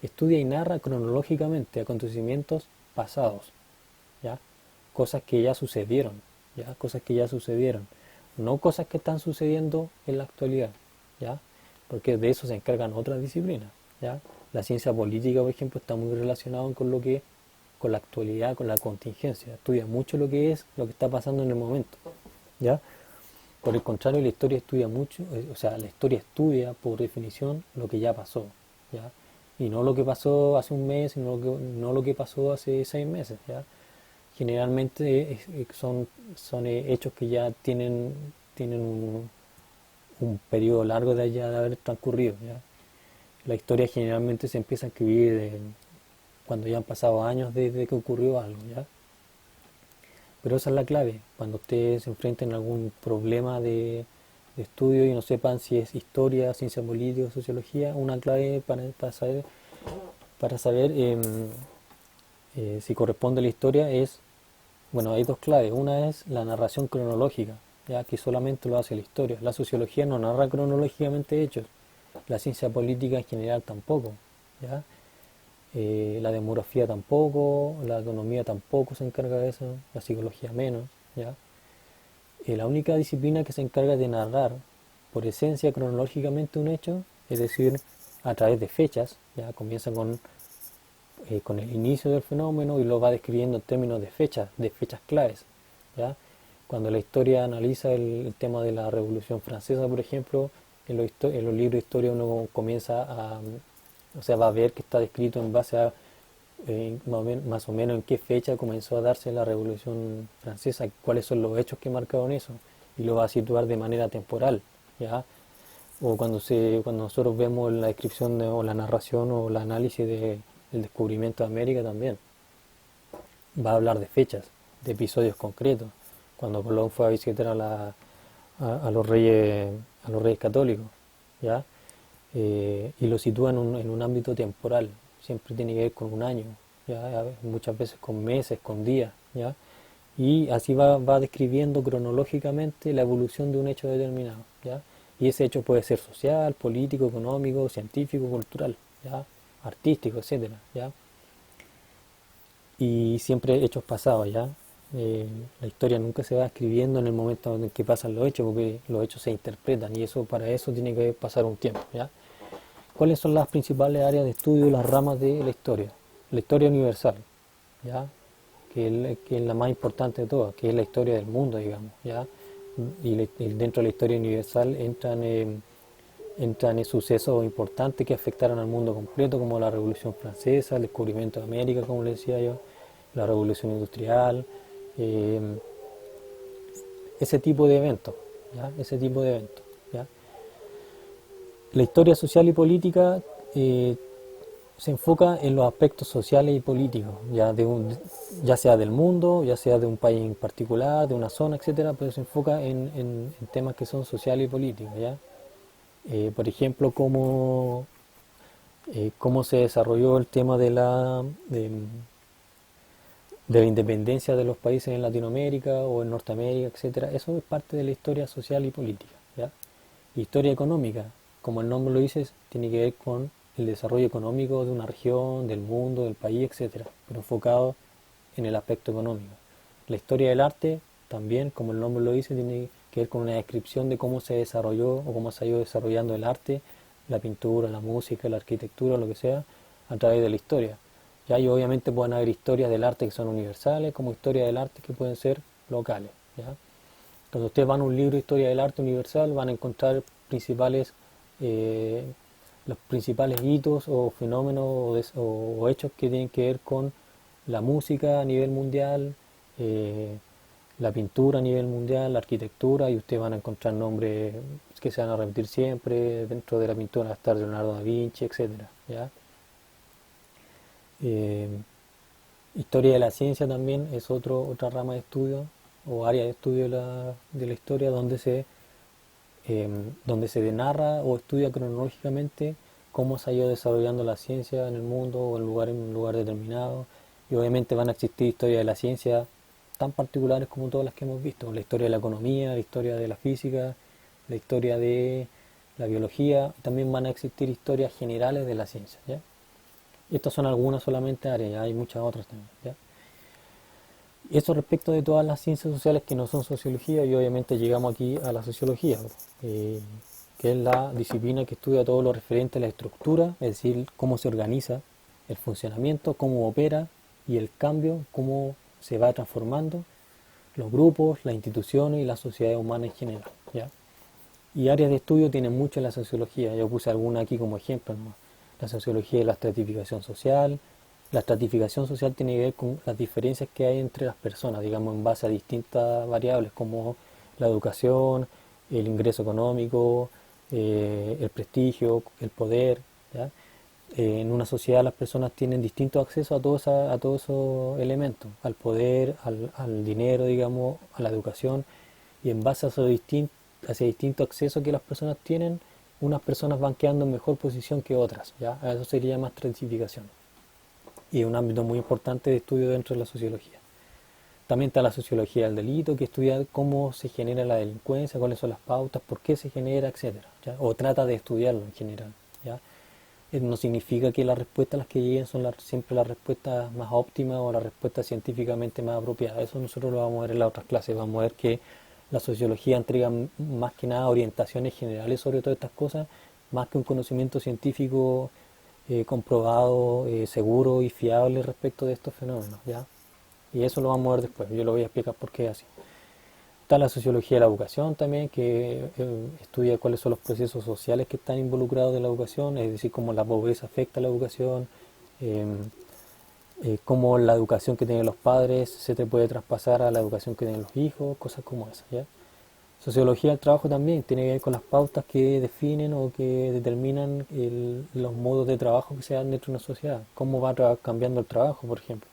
estudia y narra cronológicamente acontecimientos pasados, ¿ya? Cosas que ya sucedieron, ¿ya? Cosas que ya sucedieron, no cosas que están sucediendo en la actualidad, ¿ya? Porque de eso se encargan otras disciplinas, ¿ya? La ciencia política, por ejemplo, está muy relacionada con la actualidad, con la contingencia, estudia mucho lo que está pasando en el momento, ¿ya? Por el contrario, la historia estudia mucho, o sea, la historia estudia por definición lo que ya pasó, ¿ya? Y no lo que pasó hace un mes, no lo que pasó hace 6 meses, ¿ya? Generalmente son hechos que ya tienen un periodo largo de haber transcurrido, ¿ya? La historia generalmente se empieza a escribir cuando ya han pasado años desde que ocurrió algo, ¿ya? Pero esa es la clave, cuando ustedes se enfrenten a algún problema de estudio y no sepan si es historia, ciencia política o sociología, una clave para saber si corresponde a la historia es, bueno, hay dos claves. Una es la narración cronológica, ya que solamente lo hace la historia. La sociología no narra cronológicamente hechos, la ciencia política en general tampoco, ¿ya? La demografía tampoco, la economía tampoco se encarga de eso, la psicología menos, ¿ya? La única disciplina que se encarga de narrar por esencia cronológicamente un hecho, es decir, a través de fechas, ya comienza con el inicio del fenómeno y lo va describiendo en términos de fechas claves, ¿ya? Cuando la historia analiza el tema de la Revolución Francesa, por ejemplo, en los libros de historia uno comienza o sea, va a ver que está descrito en base a más o menos en qué fecha comenzó a darse la Revolución Francesa, cuáles son los hechos que marcaron eso, y lo va a situar de manera temporal, ¿ya? O cuando nosotros vemos la descripción o la narración o el análisis del descubrimiento de América también, va a hablar de fechas, de episodios concretos, cuando Colón fue a visitar a los reyes católicos, ¿ya? Y lo sitúa en un ámbito temporal, siempre tiene que ver con un año, ¿ya? Muchas veces con meses, con días, ¿ya? Y así va describiendo cronológicamente la evolución de un hecho determinado, ¿ya? Y ese hecho puede ser social, político, económico, científico, cultural, ¿ya? Artístico, etcétera, ¿ya? Y siempre hechos pasados, ¿ya? La historia nunca se va escribiendo en el momento en que pasan los hechos, porque los hechos se interpretan y para eso tiene que pasar un tiempo, ¿ya? ¿Cuáles son las principales áreas de estudio y las ramas de la historia? La historia universal, ¿ya? Que es la más importante de todas, que es la historia del mundo, digamos, ¿ya? Y dentro de la historia universal entran sucesos importantes que afectaron al mundo completo, como la Revolución Francesa, el descubrimiento de América, como le decía yo, la Revolución Industrial, eh, ese tipo de eventos, ¿ya? Ese tipo de eventos, ¿ya? La historia social y política se enfoca en los aspectos sociales y políticos, ya sea del mundo, ya sea de un país en particular, de una zona, etcétera, pero se enfoca en temas que son sociales y políticos, ¿ya? Por ejemplo, cómo se desarrolló el tema de la independencia de los países en Latinoamérica o en Norteamérica, etcétera. Eso es parte de la historia social y política, ¿ya? Historia económica, como el nombre lo dice, tiene que ver con el desarrollo económico de una región, del mundo, del país, etcétera, pero enfocado en el aspecto económico. La historia del arte también, como el nombre lo dice, tiene que ver con una descripción de cómo se desarrolló o cómo se ha ido desarrollando el arte, la pintura, la música, la arquitectura, lo que sea, a través de la historia. ¿Ya? Y obviamente pueden haber historias del arte que son universales, como historias del arte que pueden ser locales. ¿Ya? Cuando ustedes van a un libro de historia del arte universal, van a encontrar eh, los principales hitos o fenómenos o hechos que tienen que ver con la música a nivel mundial, eh, la pintura a nivel mundial, la arquitectura, y ustedes van a encontrar nombres que se van a repetir siempre. Dentro de la pintura va a estar Leonardo da Vinci, etcétera. ¿Ya? Eh, Historia de la ciencia también es otra rama de estudio o área de estudio de la historia donde se narra o estudia cronológicamente cómo se ha ido desarrollando la ciencia en el mundo o en un lugar determinado. Y obviamente van a existir historias de la ciencia tan particulares como todas las que hemos visto: la historia de la economía, la historia de la física, la historia de la biología. También van a existir historias generales de la ciencia, ¿ya? Y estas son algunas solamente áreas, ¿ya? Hay muchas otras también, ¿ya? Y eso respecto de todas las ciencias sociales que no son sociología. Y obviamente llegamos aquí a la sociología, eh, que es la disciplina que estudia todo lo referente a la estructura, es decir, cómo se organiza, el funcionamiento, cómo opera y el cambio, cómo se va transformando los grupos, las instituciones y la sociedad humana en general, ¿ya? Y áreas de estudio tienen mucho en la sociología. Yo puse alguna aquí como ejemplo, ¿no? La sociología de la estratificación social. La estratificación social tiene que ver con las diferencias que hay entre las personas, digamos, en base a distintas variables como la educación, el ingreso económico, el prestigio, el poder, ¿ya? En una sociedad las personas tienen distinto acceso a todos esos elementos: al poder, al dinero, digamos, a la educación. Y en base a ese distinto acceso que las personas tienen, unas personas van quedando en mejor posición que otras, ¿ya? A eso sería más estratificación. Y es un ámbito muy importante de estudio dentro de la sociología. También está la sociología del delito, que estudia cómo se genera la delincuencia, cuáles son las pautas, por qué se genera, etcétera, ¿ya? O trata de estudiarlo en general, ¿ya? No significa que las respuestas a las que lleguen son siempre las respuestas más óptimas o las respuestas científicamente más apropiadas. Eso nosotros lo vamos a ver en las otras clases. Vamos a ver que la sociología entrega más que nada orientaciones generales sobre todas estas cosas, más que un conocimiento científico comprobado, seguro y fiable respecto de estos fenómenos, ¿ya? Y eso lo vamos a ver después. Yo lo voy a explicar por qué es así. Está la sociología de la educación también, que estudia cuáles son los procesos sociales que están involucrados en la educación, es decir, cómo la pobreza afecta a la educación, eh, cómo la educación que tienen los padres se te puede traspasar a la educación que tienen los hijos, cosas como esas, ¿ya? Sociología del trabajo también tiene que ver con las pautas que definen o que determinan los modos de trabajo que se dan dentro de una sociedad, cómo va cambiando el trabajo, por ejemplo,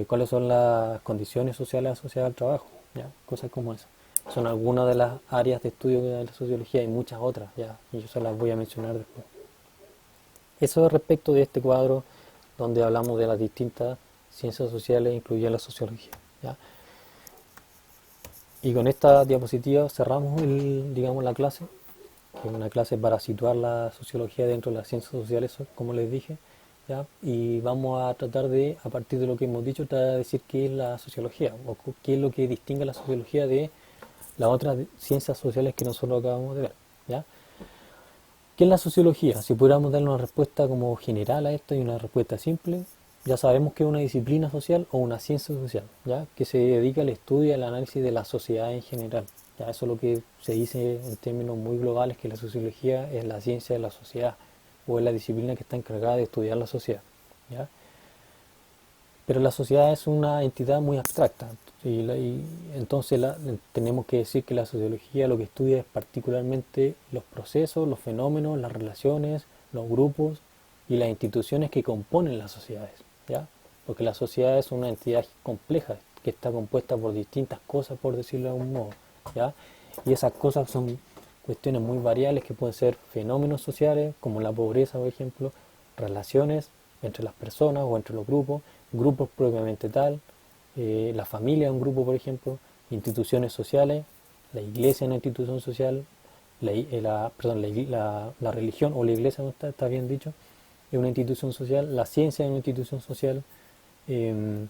cuáles son las condiciones sociales asociadas al trabajo, ¿ya? Cosas como esas. Son algunas de las áreas de estudio de la sociología. Hay muchas otras, ¿ya? Y yo se las voy a mencionar después. Eso es respecto de este cuadro donde hablamos de las distintas ciencias sociales, incluida la sociología, ¿ya? Y con esta diapositiva cerramos digamos, la clase, que es una clase para situar la sociología dentro de las ciencias sociales, como les dije, ¿ya? Y vamos a tratar de, a partir de lo que hemos dicho, tratar de decir qué es la sociología, o qué es lo que distingue la sociología de las otras ciencias sociales que nosotros acabamos de ver, ¿ya? ¿Qué es la sociología? Si pudiéramos darle una respuesta como general a esto y una respuesta simple, ya sabemos que es una disciplina social o una ciencia social, ¿ya? Que se dedica al estudio y al análisis de la sociedad en general. Ya eso es lo que se dice en términos muy globales, que la sociología es la ciencia de la sociedad o es la disciplina que está encargada de estudiar la sociedad, ¿ya? Pero la sociedad es una entidad muy abstracta y entonces tenemos que decir que la sociología lo que estudia es particularmente los procesos, los fenómenos, las relaciones, los grupos y las instituciones que componen las sociedades, ¿ya? Porque la sociedad es una entidad compleja que está compuesta por distintas cosas, por decirlo de algún modo, ¿ya? Y esas cosas son cuestiones muy variables que pueden ser fenómenos sociales, como la pobreza, por ejemplo, relaciones entre las personas o entre los grupos, grupos propiamente tal, la familia es un grupo, por ejemplo, instituciones sociales, la iglesia es una institución social, perdón, la religión o la iglesia, no está bien dicho, es una institución social, la ciencia es una institución social, em,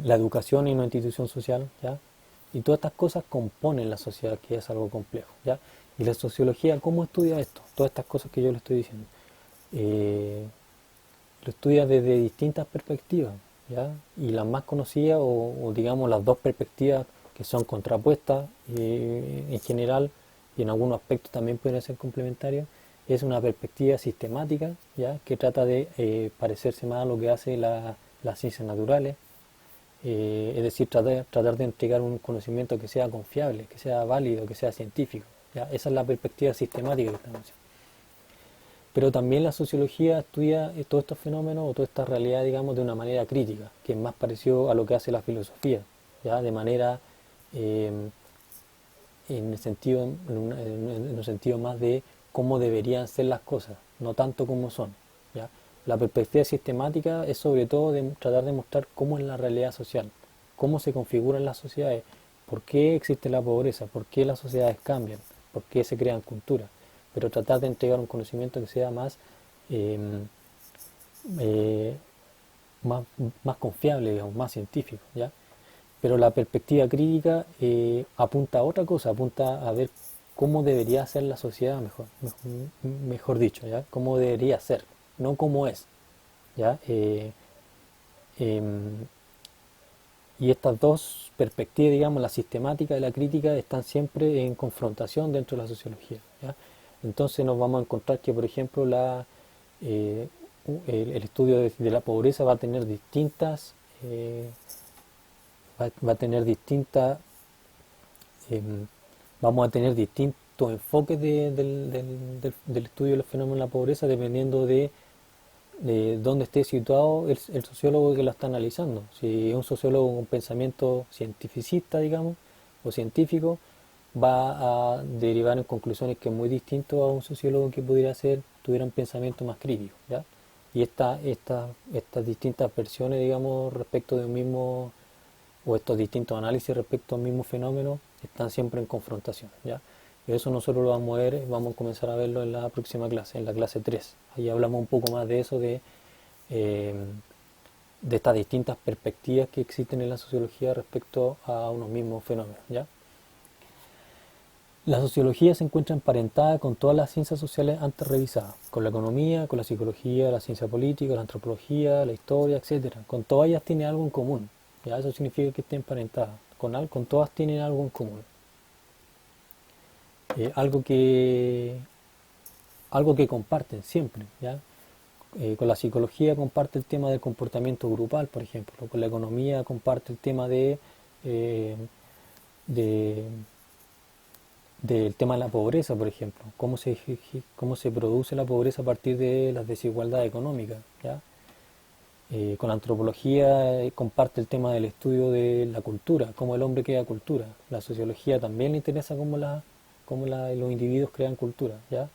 la educación es una institución social, ¿ya? Y todas estas cosas componen la sociedad, que es algo complejo, ¿ya? Y la sociología, ¿cómo estudia esto? Todas estas cosas que yo le estoy diciendo. Eh, lo estudia desde distintas perspectivas, ¿ya? Y las más conocidas, o digamos las dos perspectivas que son contrapuestas en general, y en algunos aspectos también pueden ser complementarias, es una perspectiva sistemática, ¿ya? Que trata de parecerse más a lo que hace las ciencias naturales, es decir, tratar de entregar un conocimiento que sea confiable, que sea válido, que sea científico, ¿ya? Esa es la perspectiva sistemática que estamos haciendo. Pero también la sociología estudia todos estos fenómenos o toda esta realidad, digamos, de una manera crítica, que es más parecido a lo que hace la filosofía, ¿ya? De manera, eh, en el sentido, en un sentido más de cómo deberían ser las cosas, no tanto como son, ¿ya? La perspectiva sistemática es sobre todo de tratar de mostrar cómo es la realidad social, cómo se configuran las sociedades, por qué existe la pobreza, por qué las sociedades cambian, por qué se crean culturas, pero tratar de entregar un conocimiento que sea eh, eh, más, más confiable, digamos, más científico, ¿ya? Pero la perspectiva crítica apunta a otra cosa, apunta a ver cómo debería ser la sociedad, mejor dicho, ¿ya? Cómo debería ser, no cómo es, ¿ya? Em, y estas dos perspectivas, digamos, la sistemática y la crítica, están siempre en confrontación dentro de la sociología, ¿ya? Entonces nos vamos a encontrar que, por ejemplo, eh, el estudio de la pobreza va a tener va a tener distintas, eh, vamos a tener distintos enfoques del estudio de los fenómenos de la pobreza dependiendo de dónde esté situado el sociólogo que lo está analizando. Si es un sociólogo con pensamiento cientificista, digamos, o científico, va a derivar en conclusiones que es muy distinto a un sociólogo que tuviera un pensamiento más crítico, ¿ya? Y estas distintas versiones, digamos, respecto de un mismo, o estos distintos análisis respecto a un mismo fenómeno, están siempre en confrontación, ¿ya? Y eso nosotros lo vamos a ver, vamos a comenzar a verlo en la próxima clase, en la clase 3. Ahí hablamos un poco más de eso, eh, de estas distintas perspectivas que existen en la sociología respecto a unos mismos fenómenos, ¿ya? La sociología se encuentra emparentada con todas las ciencias sociales antes revisadas, con la economía, con la psicología, la ciencia política, la antropología, la historia, etcétera. Con todas ellas tiene algo en común, ¿ya? Eso significa que esté emparentada. Con todas tienen algo en común. Eh, algo que algo que comparten siempre, ¿ya? Con la psicología comparte el tema del comportamiento grupal, por ejemplo. Con la economía comparte el tema eh, de del tema de la pobreza, por ejemplo, cómo se produce la pobreza a partir de las desigualdades económicas, ¿ya? Con la antropología comparte el tema del estudio de la cultura, cómo el hombre crea cultura. La sociología también le interesa los individuos crean cultura, ¿ya?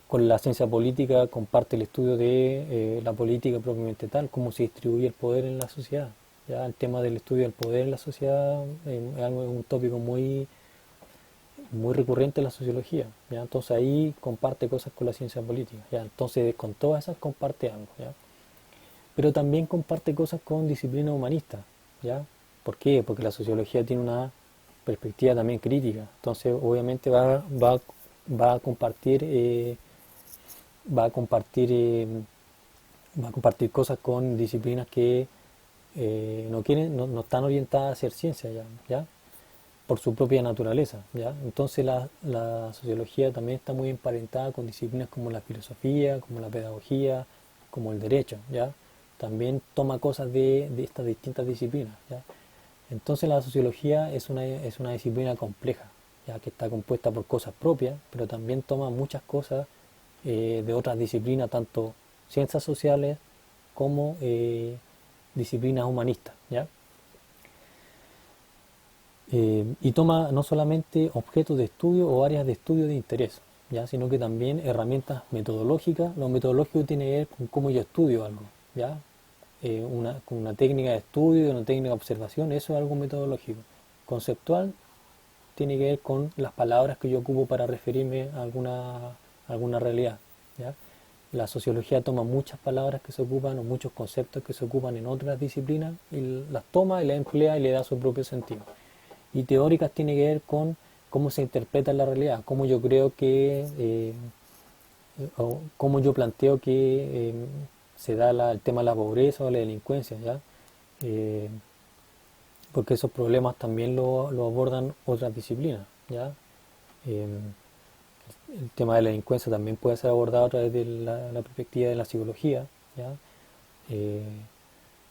Con la ciencia política comparte el estudio de la política propiamente tal, cómo se distribuye el poder en la sociedad. Ya el tema del estudio del poder en la sociedad es un tópico muy recurrente en la sociología, ¿ya? Entonces ahí comparte cosas con la ciencia política, ¿ya? Entonces con todas esas comparte algo, ¿ya? Pero también comparte cosas con disciplinas humanistas, ¿ya? ¿Por qué? Porque la sociología tiene una perspectiva también crítica, entonces obviamente va a compartir va a compartir eh, va a compartir cosas con disciplinas que no están orientadas a hacer ciencia ya por su propia naturaleza, ¿ya? Entonces la sociología también está muy emparentada con disciplinas como la filosofía, como la pedagogía, como el derecho, ¿ya? También toma cosas de estas distintas disciplinas, ¿ya? Entonces la sociología es una disciplina compleja, ya que está compuesta por cosas propias, pero también toma muchas cosas de otras disciplinas, tanto ciencias sociales como disciplinas humanistas, ¿ya? Y toma no solamente objetos de estudio o áreas de estudio de interés, ¿ya? Sino que también herramientas metodológicas. Lo metodológico tiene que ver con cómo yo estudio algo, ¿ya? Con una técnica de estudio, una técnica de observación, eso es algo metodológico. Conceptual tiene que ver con las palabras que yo ocupo para referirme a alguna realidad, ¿ya? La sociología toma muchas palabras que se ocupan o muchos conceptos que se ocupan en otras disciplinas y las toma y las emplea y le da su propio sentido. Y teóricas tiene que ver con cómo se interpreta la realidad, cómo yo creo que, o cómo yo planteo que se da el tema de la pobreza o la delincuencia, ¿ya? Eh, porque esos problemas también lo abordan otras disciplinas, ¿ya? Eh, el tema de la delincuencia también puede ser abordado a través de la perspectiva de la psicología, ¿ya? Eh,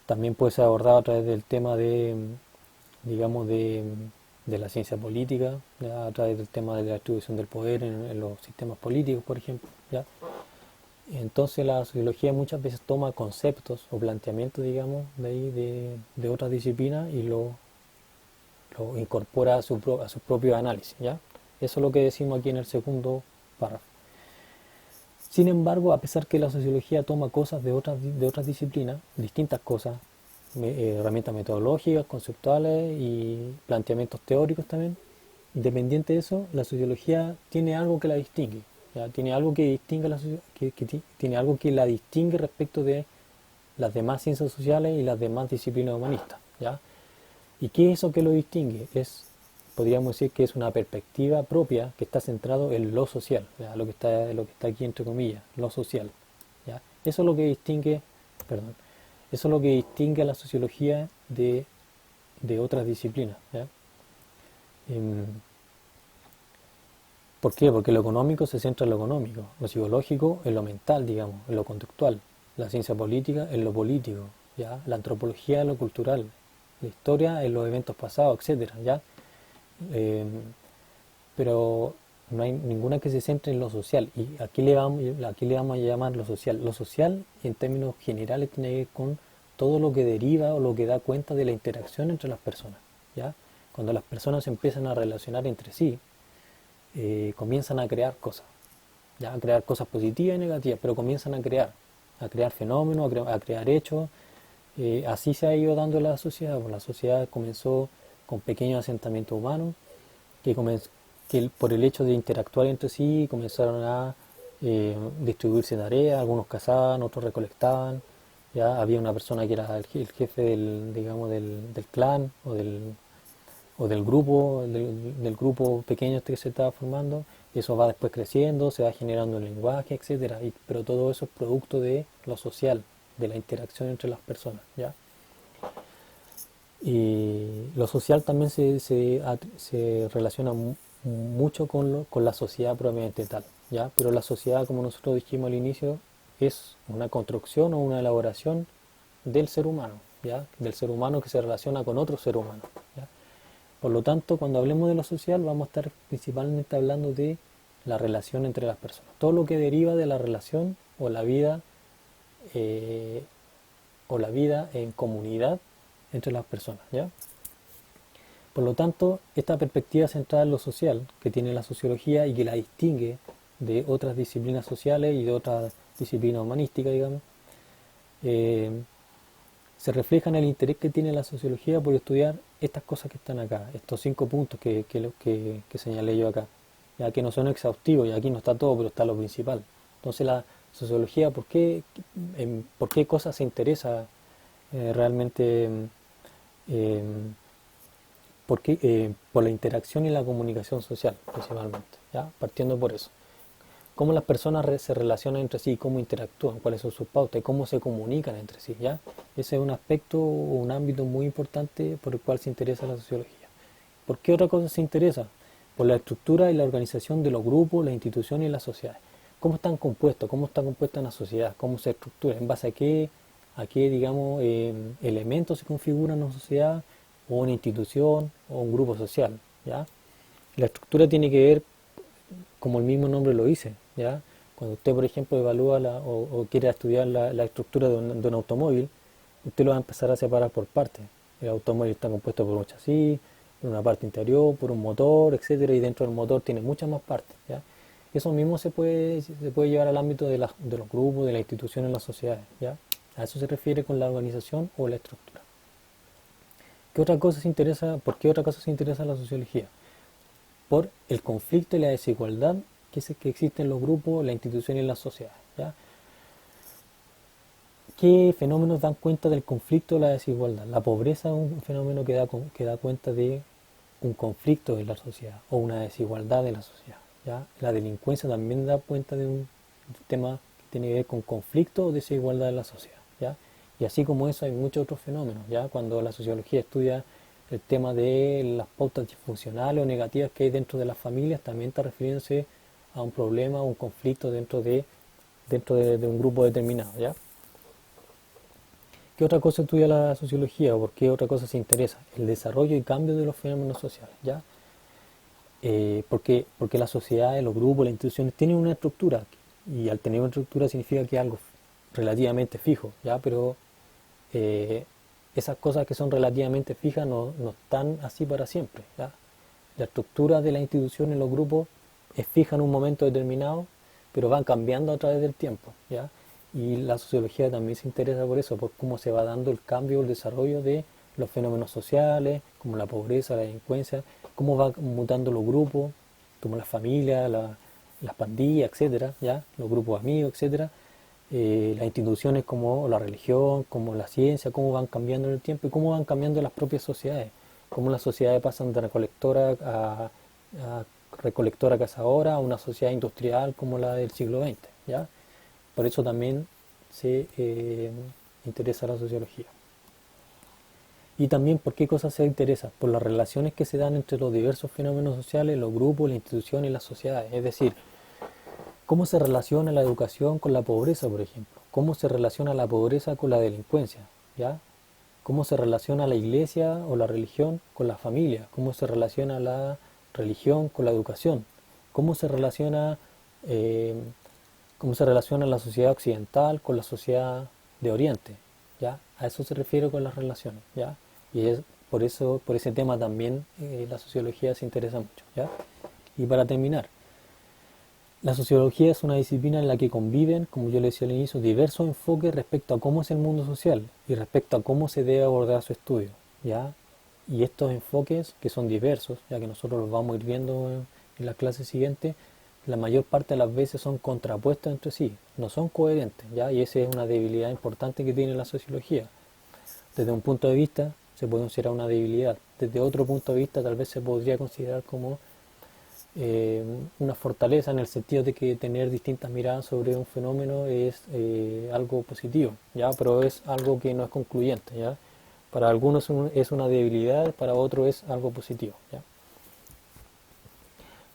también puede ser abordado a través del tema de, digamos, de la ciencia política, ¿ya? A través del tema de la distribución del poder en los sistemas políticos, por ejemplo, ¿ya? Entonces la sociología muchas veces toma conceptos o planteamientos, digamos, de ahí de otras disciplinas y lo incorpora a su propio análisis, ¿ya? Eso es lo que decimos aquí en el segundo párrafo. Sin embargo, a pesar que la sociología toma cosas de otras disciplinas, distintas cosas, herramientas metodológicas, conceptuales y planteamientos teóricos también, independiente de eso, la sociología tiene algo que la distingue, ¿ya? Tiene algo que distingue tiene algo que la distingue respecto de las demás ciencias sociales y las demás disciplinas humanistas, ¿ya? ¿Y qué es eso que lo distingue? Podríamos decir que es una perspectiva propia que está centrado en lo social, ¿ya? Lo que está aquí entre comillas, lo social, ¿ya? Eso es lo que distingue, perdón, eso es lo que distingue a la sociología de otras disciplinas, ¿ya? Em, ¿Por qué? Porque lo económico se centra en lo económico, lo psicológico en lo mental, digamos, en lo conductual, la ciencia política en lo político, ¿ya? La antropología en lo cultural, la historia en los eventos pasados, etcétera, ¿ya? Eh, pero no hay ninguna que se centre en lo social. Y aquí le vamos a llamar lo social. Lo social, en términos generales, tiene que ver con todo lo que deriva o lo que da cuenta de la interacción entre las personas, ¿ya? Cuando las personas se empiezan a relacionar entre sí, comienzan a crear cosas, ¿ya? A crear cosas positivas y negativas, pero comienzan a crear fenómenos, a crear hechos. Así se ha ido dando la sociedad. Pues la sociedad comenzó con pequeños asentamientos humanos que, que por el hecho de interactuar entre sí comenzaron a distribuirse tareas, algunos cazaban, otros recolectaban, ya había una persona que era el jefe del, digamos, del clan o del grupo pequeño este que se estaba formando, y eso va después creciendo, se va generando un lenguaje, etcétera, pero todo eso es producto de lo social, de la interacción entre las personas, ¿ya? Y lo social también se relaciona mucho con la sociedad propiamente tal, ¿ya? Pero la sociedad, como nosotros dijimos al inicio, es una construcción o una elaboración del ser humano, ¿ya? Del ser humano que se relaciona con otro ser humano, ¿ya? Por lo tanto, cuando hablemos de lo social, vamos a estar principalmente hablando de la relación entre las personas. Todo lo que deriva de la relación eh, o la vida en comunidad entre las personas, ¿ya? Por lo tanto, esta perspectiva centrada en lo social que tiene la sociología y que la distingue de otras disciplinas sociales y de otras disciplinas humanísticas, digamos, eh, se refleja en el interés que tiene la sociología por estudiar estas cosas que están acá, estos 5 puntos que señalé yo acá, ya que no son exhaustivos y aquí no está todo, pero está lo principal. Entonces la sociología, por qué cosas se interesa realmente? Eh, por la interacción y la comunicación social, principalmente, ¿ya? Partiendo por eso. Cómo las personas se relacionan entre sí, cómo interactúan, cuáles son sus pautas y cómo se comunican entre sí, ¿ya? Ese es un aspecto, un ámbito muy importante por el cual se interesa la sociología. ¿Por qué otra cosa se interesa? Por la estructura y la organización de los grupos, las instituciones y las sociedades. ¿Cómo están compuestos? ¿Cómo está compuesta una sociedad? ¿Cómo se estructura? ¿En base a qué digamos, elementos se configuran una sociedad o una institución o un grupo social? ¿Ya? La estructura tiene que ver, como el mismo nombre lo dice, ¿ya? Cuando usted, por ejemplo, evalúa o quiere estudiar la estructura de un automóvil, usted lo va a empezar a separar por partes. El automóvil está compuesto por un chasis, por una parte interior, por un motor, etcétera, y dentro del motor tiene muchas más partes, ¿ya? Eso mismo se puede llevar al ámbito de los grupos, de las instituciones, las sociedades, ¿ya? A eso se refiere con la organización o la estructura. ¿Por qué otra cosa se interesa la sociología? Por el conflicto y la desigualdad que existen los grupos, las instituciones y las sociedades, ¿ya? ¿Qué fenómenos dan cuenta del conflicto o la desigualdad? La pobreza es un fenómeno que da cuenta de un conflicto en la sociedad o una desigualdad en la sociedad, ¿ya? La delincuencia también da cuenta de un tema que tiene que ver con conflicto o desigualdad en la sociedad, ¿ya? Y así como eso hay muchos otros fenómenos, ¿ya? Cuando la sociología estudia el tema de las pautas disfuncionales o negativas que hay dentro de las familias, también está refiriéndose a un problema o un conflicto de un grupo determinado, ¿ya? ¿Qué otra cosa estudia la sociología o por qué otra cosa se interesa? El desarrollo y cambio de los fenómenos sociales, ¿ya? Porque la sociedad, los grupos, las instituciones tienen una estructura y al tener una estructura significa que es algo relativamente fijo, ¿ya? Pero esas cosas que son relativamente fijas no están así para siempre, ¿ya? La estructura de la institución en los grupos es fija en un momento determinado, pero van cambiando a través del tiempo, ¿ya? Y la sociología también se interesa por eso, por cómo se va dando el cambio, el desarrollo de los fenómenos sociales, como la pobreza, la delincuencia, cómo va mutando los grupos, como las familias, las pandillas, etcétera, ¿ya? Los grupos amigos, etcétera. Las instituciones como la religión, como la ciencia, cómo van cambiando en el tiempo y cómo van cambiando las propias sociedades, cómo las sociedades pasan de recolectora a recolectora cazadora a una sociedad industrial como la del siglo XX, ¿ya? Por eso también se interesa la sociología. Y también por qué cosas se interesa, por las relaciones que se dan entre los diversos fenómenos sociales, los grupos, las instituciones y las sociedades. Es decir, cómo se relaciona la educación con la pobreza, por ejemplo. Cómo se relaciona la pobreza con la delincuencia, ¿ya? Cómo se relaciona la iglesia o la religión con la familia. Cómo se relaciona la religión con la educación. Cómo se relaciona eh, la sociedad occidental con la sociedad de Oriente, ¿ya? A eso se refiere con las relaciones, ¿ya? Y es por eso, por ese tema también la sociología se interesa mucho, ¿ya? Y para terminar, la sociología es una disciplina en la que conviven, como yo le decía al inicio, diversos enfoques respecto a cómo es el mundo social y respecto a cómo se debe abordar su estudio, ¿ya? Y estos enfoques, que son diversos, ya que nosotros los vamos a ir viendo en la clase siguiente, la mayor parte de las veces son contrapuestos entre sí, no son coherentes, ¿ya? Y esa es una debilidad importante que tiene la sociología. Desde un punto de vista se puede considerar una debilidad, desde otro punto de vista tal vez se podría considerar como una fortaleza en el sentido de que tener distintas miradas sobre un fenómeno es algo positivo, ¿ya? Pero es algo que no es concluyente, ¿ya? Para algunos es una debilidad, para otros es algo positivo, ¿ya?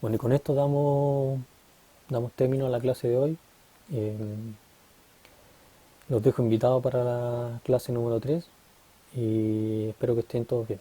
Bueno, y con esto damos término a la clase de hoy. Eh, los dejo invitados para la clase número 3 y espero que estén todos bien.